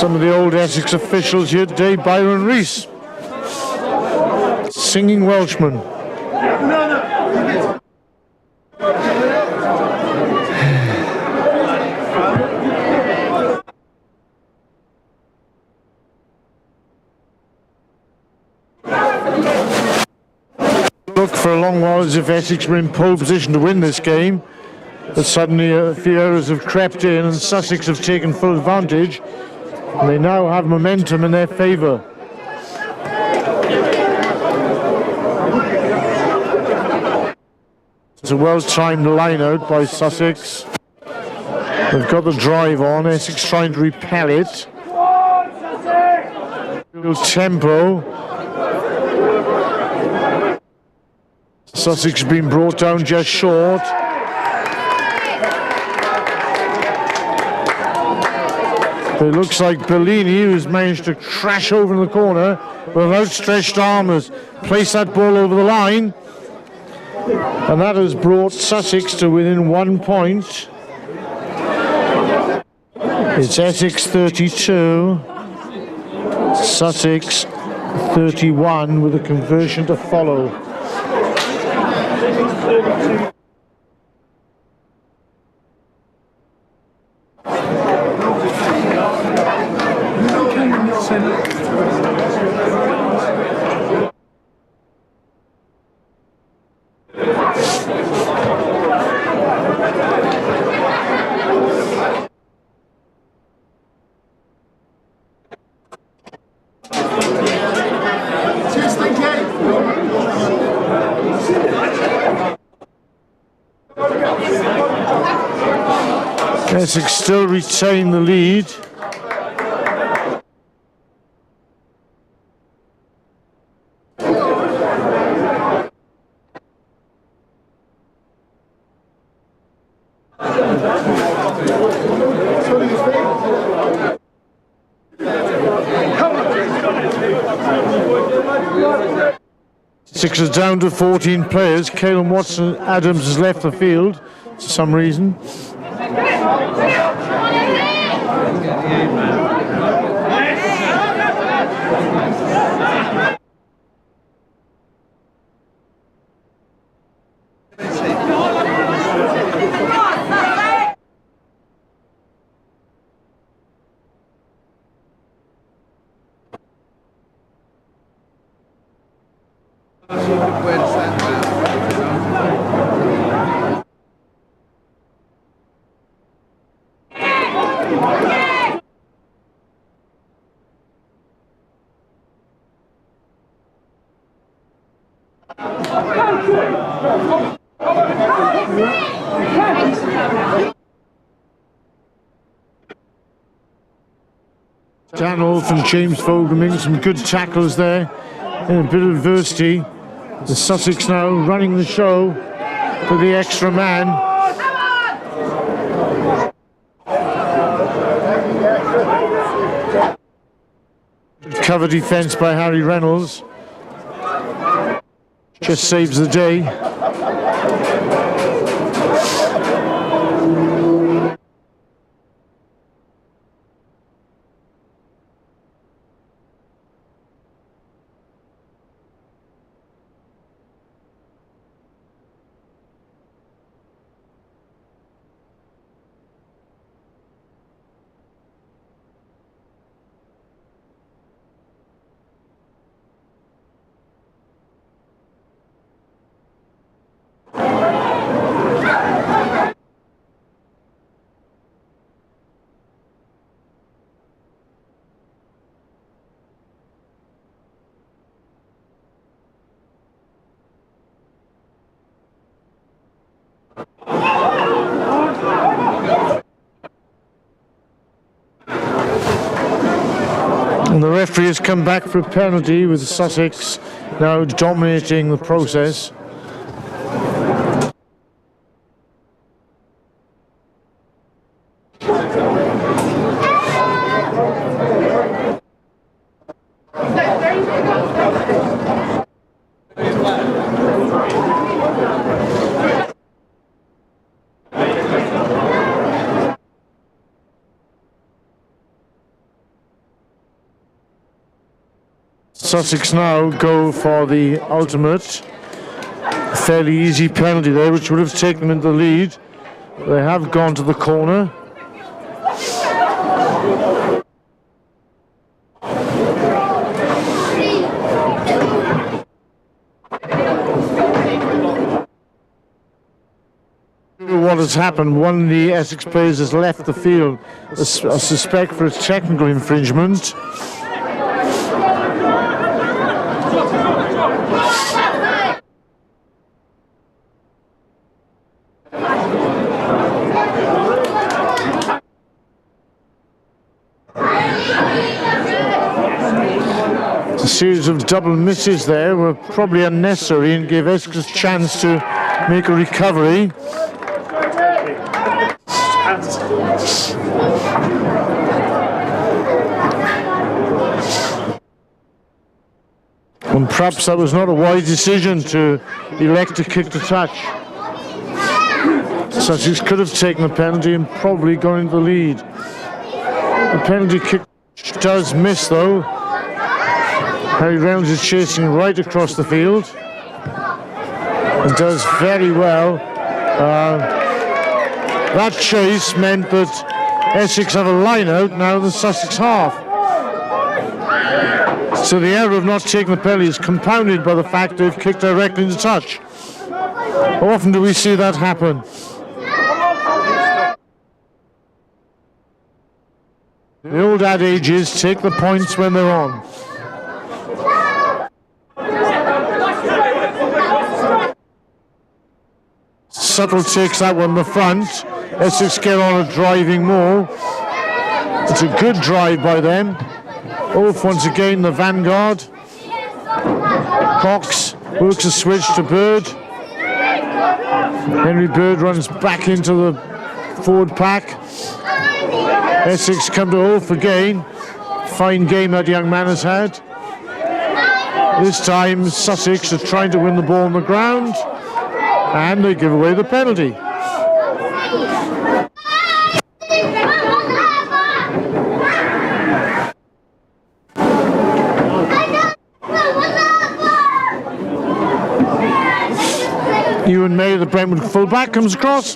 Some of the old Essex officials here today, Byron Rees, singing Welshman. Look for a long while as if Essex were in pole position to win this game, but suddenly a few errors have crept in and Sussex have taken full advantage, and they now have momentum in their favour. It's a well-timed line-out by Sussex. They've got the drive on, Essex trying to repel it. Real tempo. Sussex has been brought down just short. But it looks like Bellini, who's managed to crash over in the corner with an outstretched arm, has placed that ball over the line. And that has brought Sussex to within 1 point. It's Essex 32, Sussex 31 with a conversion to follow. Essex still retain the lead. Six is down to 14 players. Caelan Watson-Adams has left the field for some reason. Dan Olf and James Fogelman, some good tackles there in a bit of adversity. The Sussex now running the show for the extra man. Cover defence by Harry Reynolds. Just saves the day. And the referee has come back for a penalty with Sussex now dominating the process. Sussex now go for the ultimate. Fairly easy penalty there, which would have taken them into the lead. They have gone to the corner. What has happened, one of the Essex players has left the field, I suspect for a technical infringement. A series of double misses there were probably unnecessary and gave Essex a chance to make a recovery. And perhaps that was not a wise decision to elect to kick the touch. Sussex could have taken the penalty and probably gone into the lead. The penalty kick does miss though. Harry Reynolds is chasing right across the field and does very well. That chase meant that Essex have a line out now in the Sussex half. So the error of not taking the penalty is compounded by the fact they've kicked directly into touch. How often do we see that happen? The old adage is take the points when they're on. Suttle takes that one in the front. Essex get on a driving more. It's a good drive by them. Wolf once again the vanguard. Cox works a switch to Bird. Henry Bird runs back into the forward pack. Essex come to Wolf again. Fine game that young man has had. This time Sussex are trying to win the ball on the ground and they give away the penalty. Ewan May, the Brentwood fullback, comes across,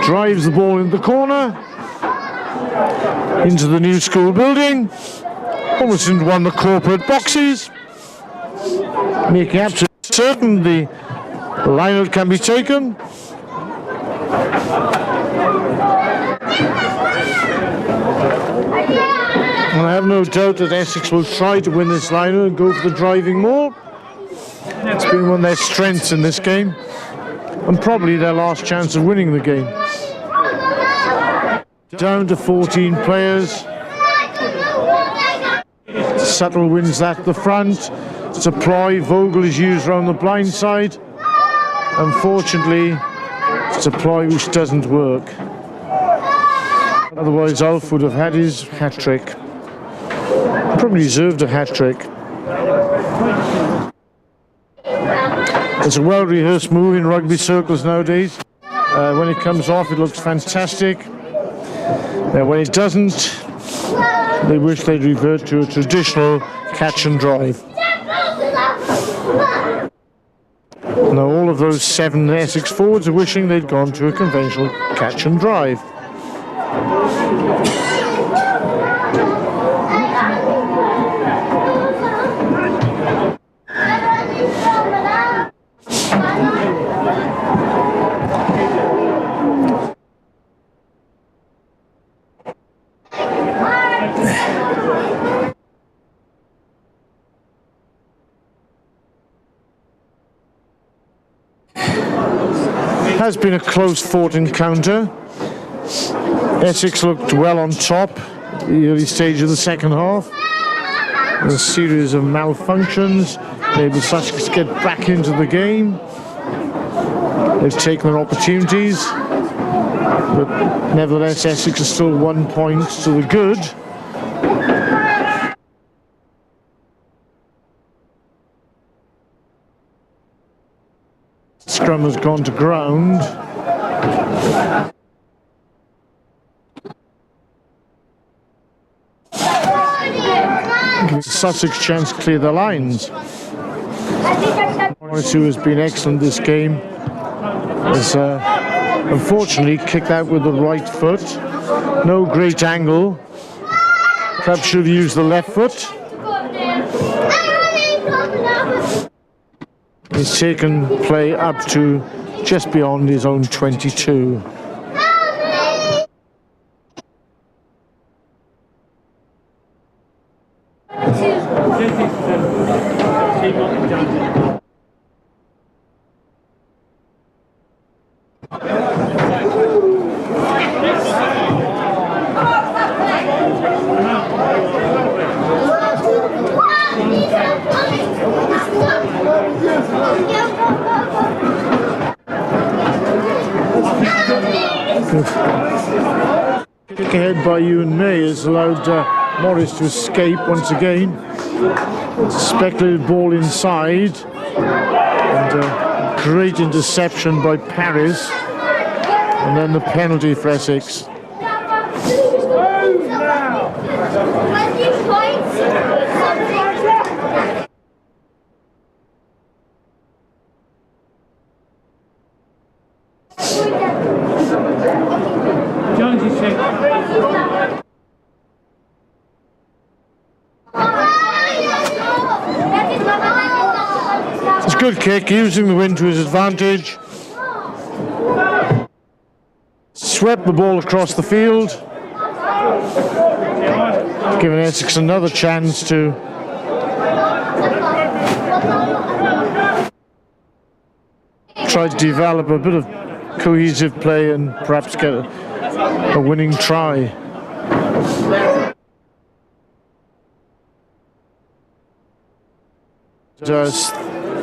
drives the ball into the corner, into the new school building, almost into one of the corporate boxes, making absolutely certain the line-out can be taken. And I have no doubt that Essex will try to win this line-out and go for the driving more. It's been one of their strengths in this game, and probably their last chance of winning the game. Down to 14 players. Suttle wins that at the front. Supply, Vogel is used around the blind side. Unfortunately, Supply which doesn't work. Otherwise, Ulf would have had his hat-trick. Probably deserved a hat-trick. It's a well-rehearsed move in rugby circles nowadays. When it comes off, it looks fantastic. When it doesn't, they wish they'd revert to a traditional catch and drive. Now, all of those 7 Essex forwards are wishing they'd gone to a conventional catch and drive. Has been a close-fought encounter. Essex looked well on top at the early stage of the second half. A series of malfunctions enabled Sussex to get back into the game. They've taken their opportunities, but nevertheless Essex is still 1 point to the good. Scrum has gone to ground. Sussex chance to clear the lines. Morris, who has been excellent this game, has unfortunately kicked out with the right foot. No great angle. Perhaps should have used the left foot. He's taken play up to just beyond his own 22. Kick ahead by Ewan May has allowed Morris to escape once again. Speculated ball inside, and great interception by Paris, and then the penalty for Essex. 20 points. It's a good kick, using the wind to his advantage. Swept the ball across the field, giving Essex another chance to try to develop a bit of cohesive play and perhaps get a winning try.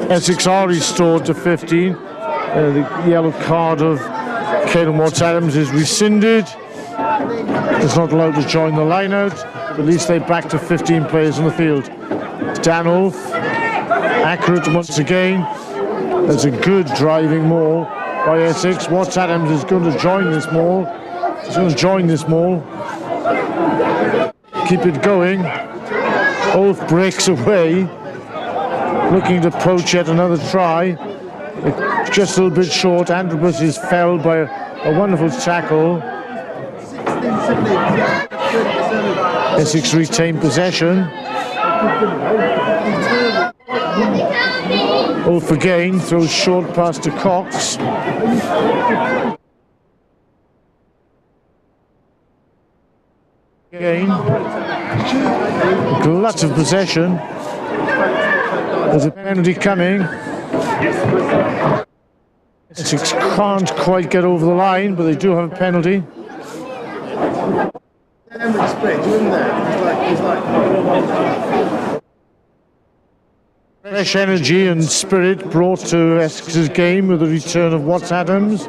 Essex are restored to 15. The yellow card of Caelan Watts-Adams is rescinded. He's not allowed to join the line-out. At least they're back to 15 players on the field. Danolf, accurate once again. That's a good driving maul by Essex. Watts-Adams is going to join this maul. He's going to join this maul. Keep it going. Oath breaks away, looking to poach yet another try. It's just a little bit short. Androbus is felled by a wonderful tackle. Essex retain possession. Oath again throws short pass to Cox. Again, glut of possession. There's a penalty coming. Essex can't quite get over the line, but they do have a penalty. Fresh energy and spirit brought to Essex's game with the return of Watts-Adams.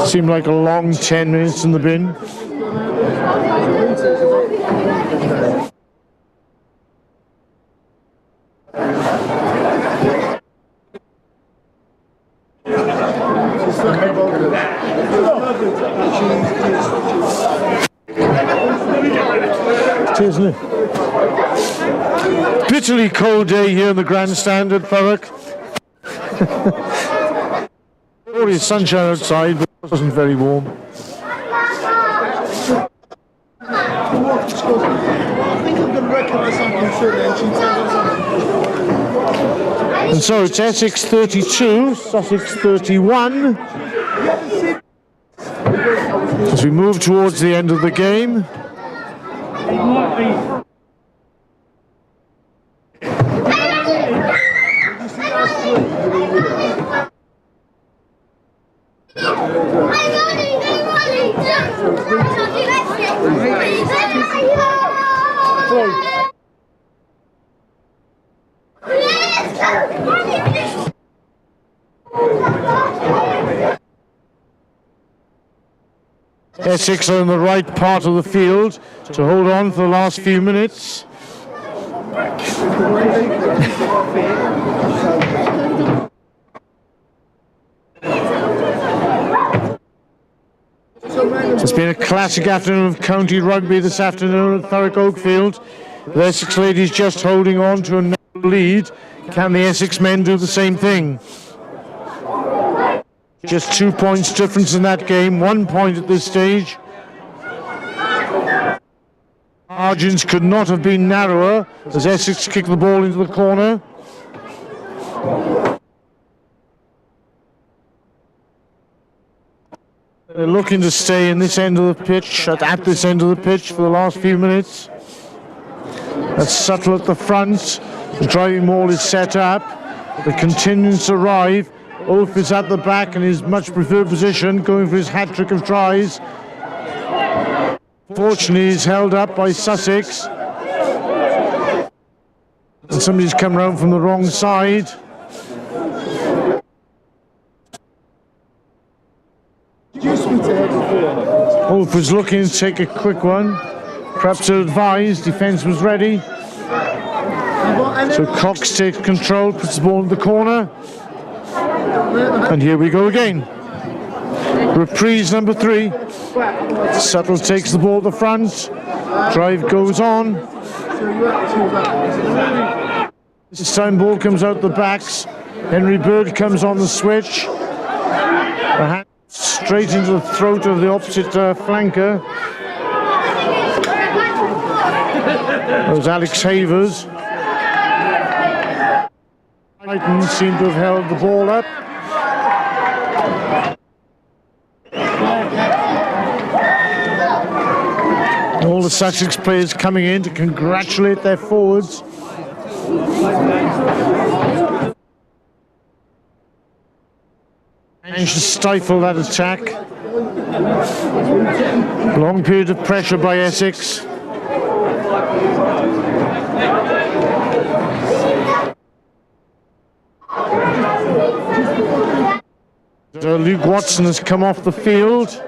Seemed like a long 10 minutes in the bin. Isn't it? Bitterly cold day here in the grandstand at Thurrock. Glorious sunshine outside, but it wasn't very warm. And so it's Essex 32, Sussex 31. As we move towards the end of the game. Essex are in the right part of the field to hold on for the last few minutes. been a classic afternoon of county rugby this afternoon at Thurrock Oakfield. The Essex ladies just holding on to a narrow lead. Can the Essex men do the same thing? Just 2 points difference in that game, 1 point at this stage. Margins could not have been narrower as Essex kicked the ball into the corner. They're looking to stay in this end of the pitch, at this end of the pitch for the last few minutes. That's Suttle at the front. The driving ball is set up. The continues to arrive. Ulf is at the back in his much preferred position, going for his hat-trick of tries. Fortunately, he's held up by Sussex. And somebody's come round from the wrong side. Ulf was looking to take a quick one. Perhaps ill-advised, defence was ready. So Cox takes control, puts the ball in the corner. And here we go again. Reprise number 3. Suttle takes the ball at the front. Drive goes on. This time ball comes out the backs. Henry Bird comes on the switch. A hand straight into the throat of the opposite flanker. That was Alex Havers. Titans seem to have held the ball up. All the Sussex players coming in to congratulate their forwards. Managed to stifle that attack. Long period of pressure by Essex. So Luke Watson has come off the field.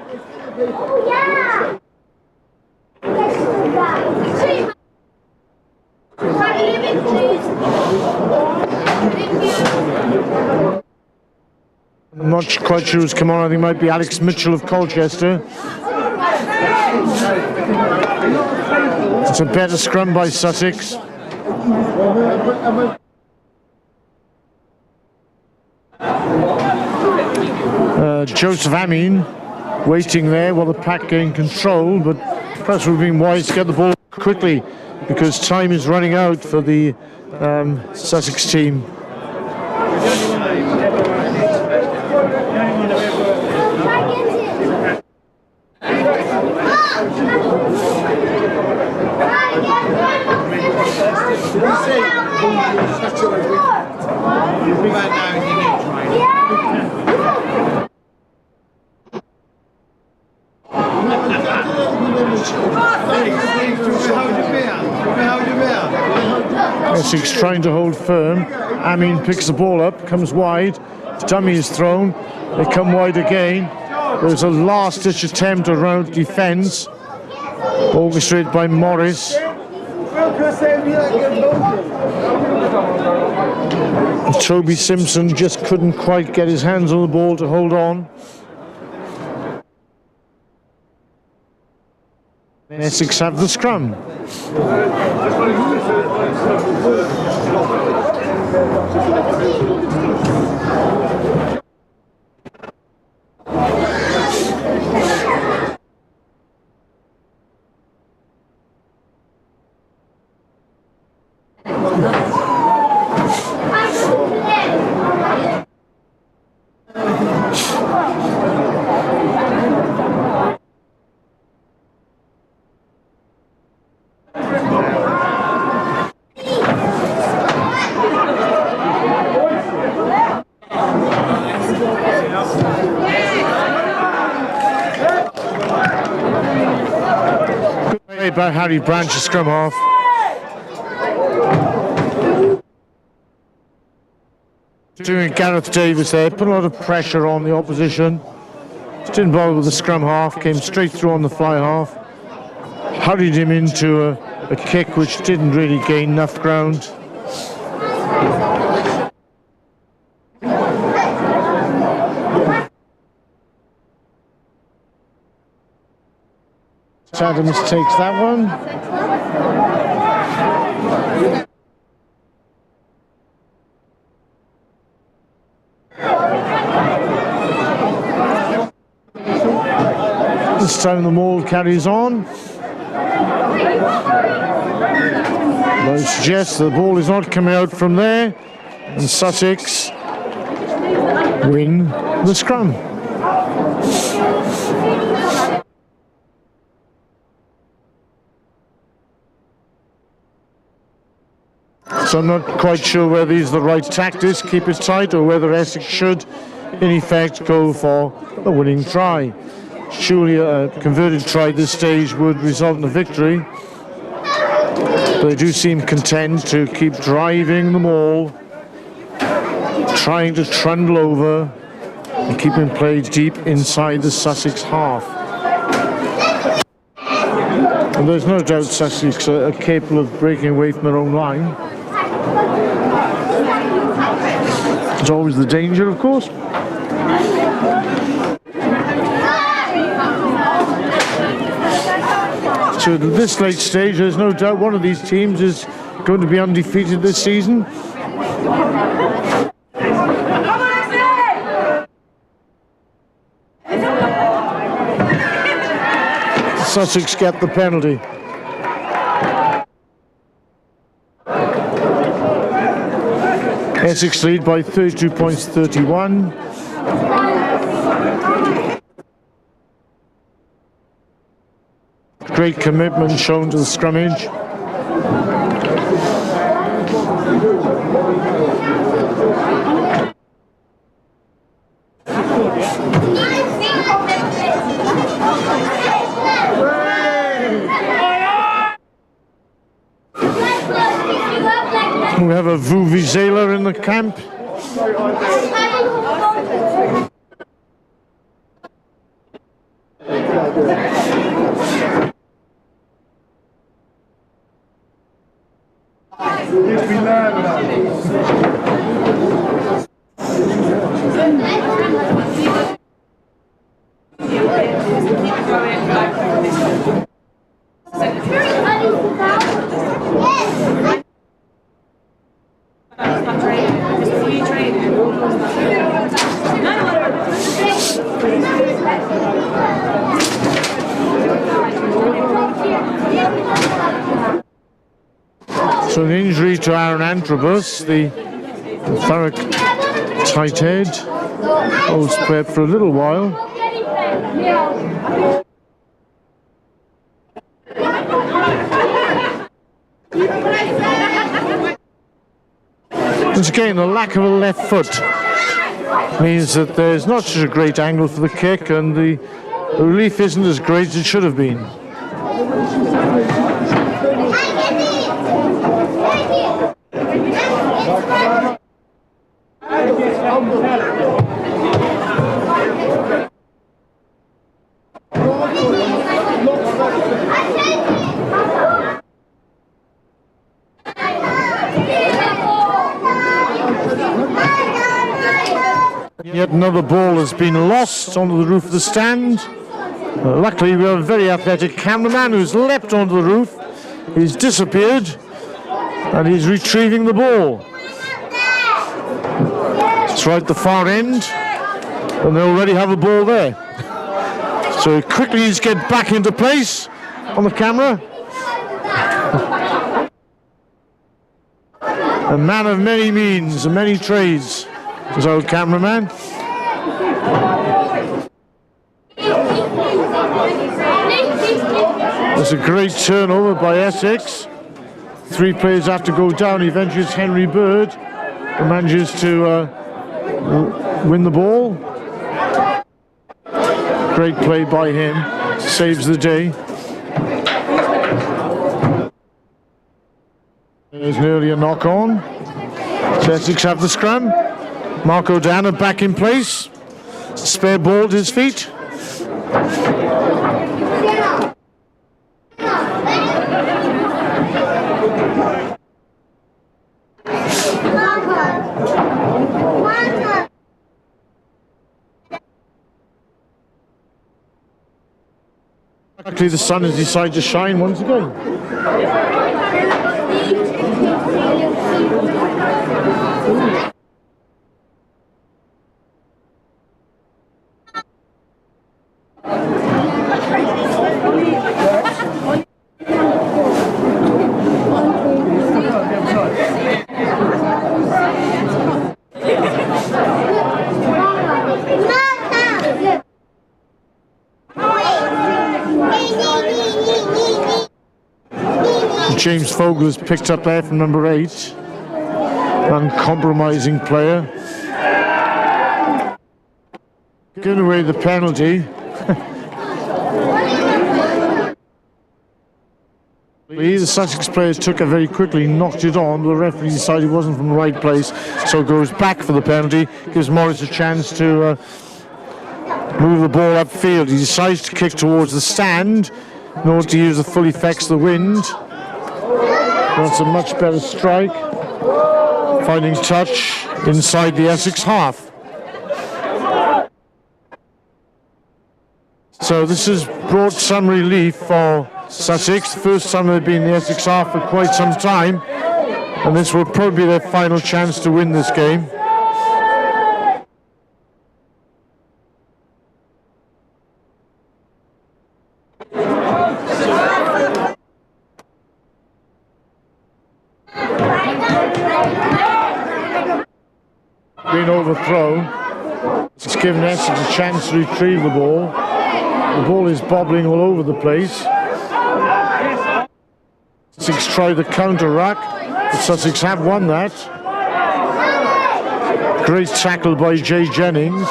I'm not quite sure who's come on. I think it might be Alex Mitchell of Colchester. It's a better scrum by Sussex. Joseph Amin waiting there while the pack gain control, but perhaps we've been wise to get the ball quickly because time is running out for the Sussex team. Essex trying to hold firm. Amin picks the ball up, comes wide. Dummy is thrown. They come wide again. There's a last-ditch attempt around defence, orchestrated by Morris. Toby Simpson just couldn't quite get his hands on the ball to hold on. Essex have the scrum. About Harry Branch's scrum half. Doing Gareth Davis there, put a lot of pressure on the opposition. Just didn't bother with the scrum half, came straight through on the fly half. Hurried him into a kick which didn't really gain enough ground. Adams takes that one. This time the maul carries on. Though suggests the ball is not coming out from there, and Sussex win the scrum. So I'm not quite sure whether these are the right tactics, keep it tight, or whether Essex should, in effect, go for a winning try. Surely a converted try at this stage would result in a victory. But they do seem content to keep driving the maul, trying to trundle over and keeping play deep inside the Sussex half. And there's no doubt Sussex are capable of breaking away from their own line. There's always the danger, of course. So at this late stage, there's no doubt one of these teams is going to be undefeated this season. Sussex get the penalty. Essex lead by 32 points, 31. Great commitment shown to the scrummage. We have a Vuvuzela in the camp. So an injury to Aaron Antrobus, the Thurrock tight head, holds prep for a little while. Once again, the lack of a left foot means that there's not such a great angle for the kick, and the relief isn't as great as it should have been. Yet another ball has been lost onto the roof of the stand. Luckily, we have a very athletic cameraman who's leapt onto the roof. He's disappeared, and he's retrieving the ball. It's right at the far end, and they already have a ball there. So quickly he's get back into place on the camera. A man of many means and many trades, is our cameraman. It's a great turnover by Essex. 3 players have to go down. Eventually it's Henry Bird who manages to win the ball. Great play by him. Saves the day. There's nearly a knock on. So Essex have the scrum. Marco Dana back in place. Spare ball to his feet. Luckily, the sun has decided to shine once again. James Fogle has picked up there from number 8. Uncompromising player. Giving away the penalty. The Sussex players took it very quickly, knocked it on. The referee decided it wasn't from the right place, so goes back for the penalty. Gives Morris a chance to move the ball upfield. He decides to kick towards the stand in order to use the full effects of the wind. That's a much better strike. Finding touch inside the Essex half. So this has brought some relief for Sussex. The first time they've been in the Essex half for quite some time. And this will probably be their final chance to win this game. Been overthrown. It's given Essex a chance to retrieve the ball. The ball is bobbling all over the place. Sussex tried the counter-rack, but Sussex have won that. Great tackle by Jay Jennings.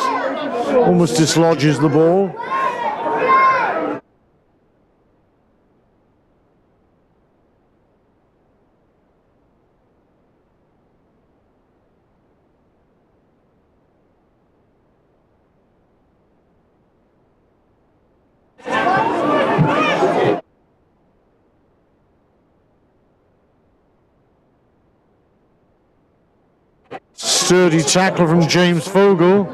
Almost dislodges the ball. Sturdy tackle from James Fogle.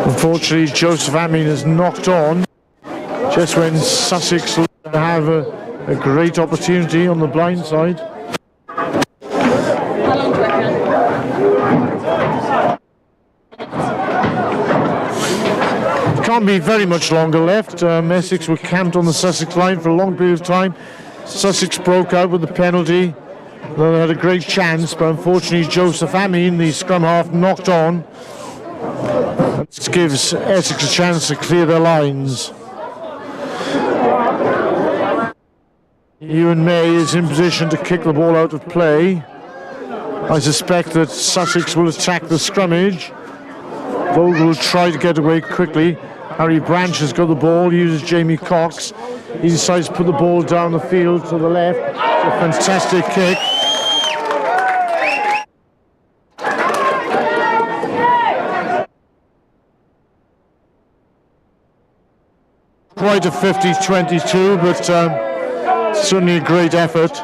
Unfortunately, Joseph Amin is knocked on just when Sussex have a great opportunity on the blind side. Can't be very much longer left. Essex were camped on the Sussex line for a long period of time. Sussex broke out with the penalty. They had a great chance, but unfortunately Joseph Amin, the scrum half, knocked on. This gives Essex a chance to clear their lines. Ewan May is in position to kick the ball out of play. I suspect that Sussex will attack the scrummage. Vogel will try to get away quickly. Harry Branch has got the ball, uses Jamie Cox. He decides to put the ball down the field to the left. It's a fantastic kick. Quite a 50-22, but certainly a great effort.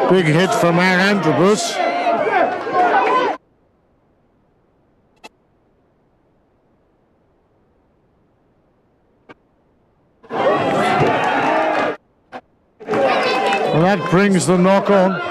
Big hit from our Antrobus. And that brings the knock on.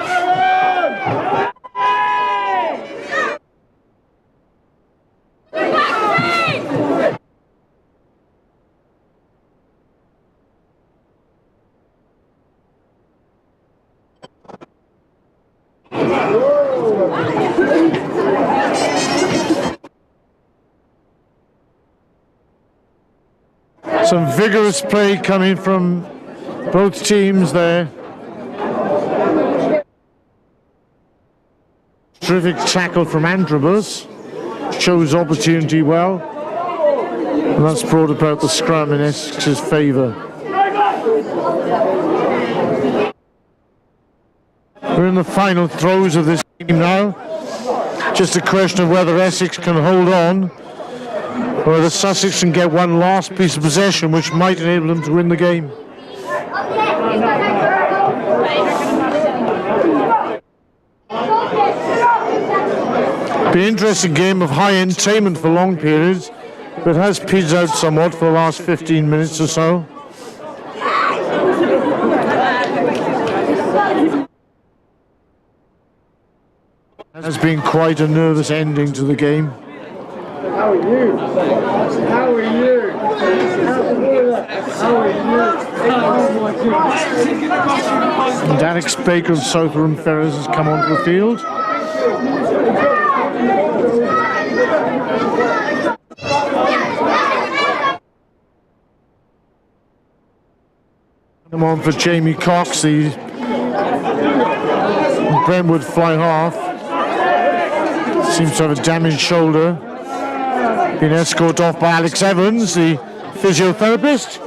Some vigorous play coming from Both teams there. Terrific tackle from Androbus. Chose opportunity well. And that's brought about the scrum in Essex's favour. We're in the final throes of this game now. Just a question of whether Essex can hold on, or whether Sussex can get one last piece of possession which might enable them to win the game. Be an interesting game of high entertainment for long periods, but it has petered out somewhat for the last 15 minutes or so. Has been quite a nervous ending to the game. How are you? How are you? How are you? And Alex Baker of Southern Ferrers has come onto the field. Come on for Jamie Cox, the Brentwood fly half. Seems to have a damaged shoulder. Been escorted off by Alex Evans, the physiotherapist.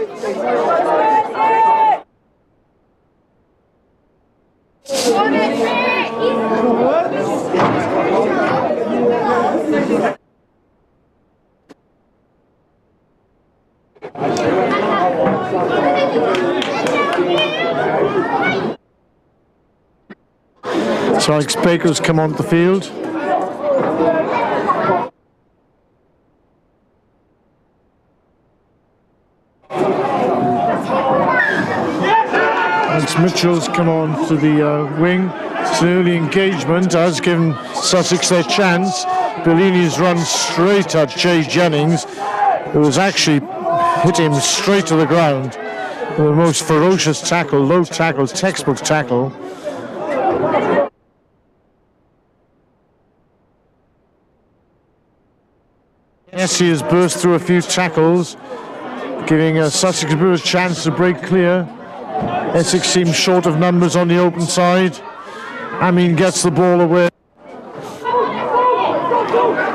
So Alex Baker's come onto the field. Alex Mitchell's come on to the wing. It's an early engagement, has given Sussex their chance. Bellini's run straight at Jay Jennings, who has actually hit him straight to the ground. The most ferocious tackle, low tackle, textbook tackle. Essie has burst through a few tackles, giving Sussex a bit of a chance to break clear. Essex seems short of numbers on the open side. Amin gets the ball away.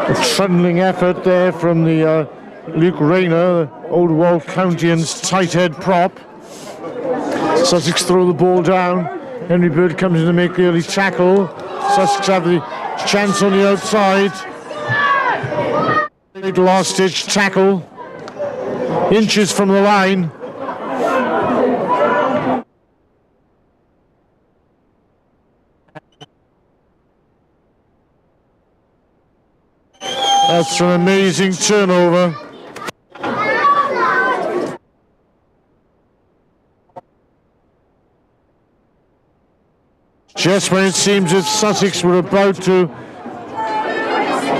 A trundling effort there from the Luke Rayner, Old Wall Countyans tight head prop. Sussex throw the ball down. Henry Bird comes in to make the early tackle. Sussex have the chance on the outside. Last ditch tackle. Inches from the line. That's an amazing turnover. Just when it seems that Sussex were about to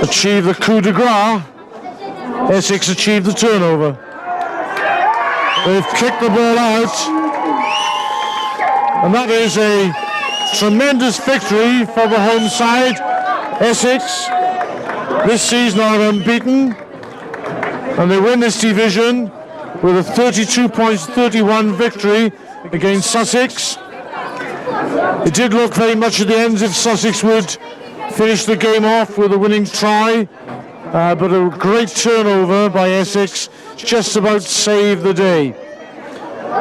achieve the coup de grace, Essex achieved the turnover. They've kicked the ball out, and that is a tremendous victory for the home side. Essex this season are unbeaten, and they win this division with a 32-31 victory against Sussex. It did look very much at the end as if Sussex would finish the game off with a winning try, but a great turnover by Essex just about saved the day.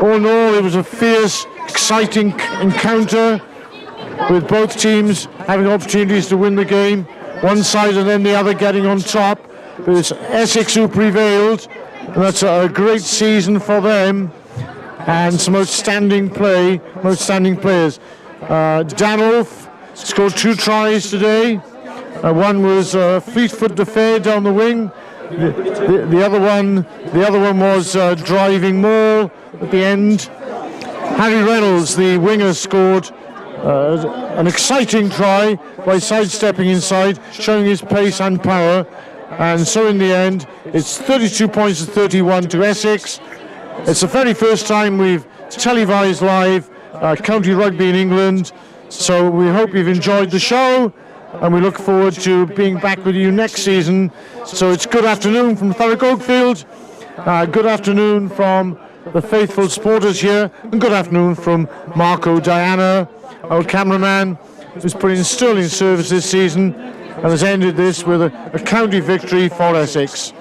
All in all, it was a fierce, exciting encounter with both teams having opportunities to win the game, one side and then the other getting on top. But it's Essex who prevailed, and that's a great season for them, and some outstanding play, outstanding players. Danolf scored 2 tries today. One was Fleetfoot de Fair down the wing. The other one was driving Moore at the end. Harry Reynolds, the winger, scored an exciting try by sidestepping inside, showing his pace and power. And so in the end, it's 32-31 to Essex. It's the very first time we've televised live county rugby in England. So we hope you've enjoyed the show, and we look forward to being back with you next season. So it's good afternoon from Thurrock Oakfield, good afternoon from the faithful supporters here, and good afternoon from Marco Diana, our cameraman, who's put in sterling service this season and has ended this with a county victory for Essex.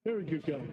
Very good game.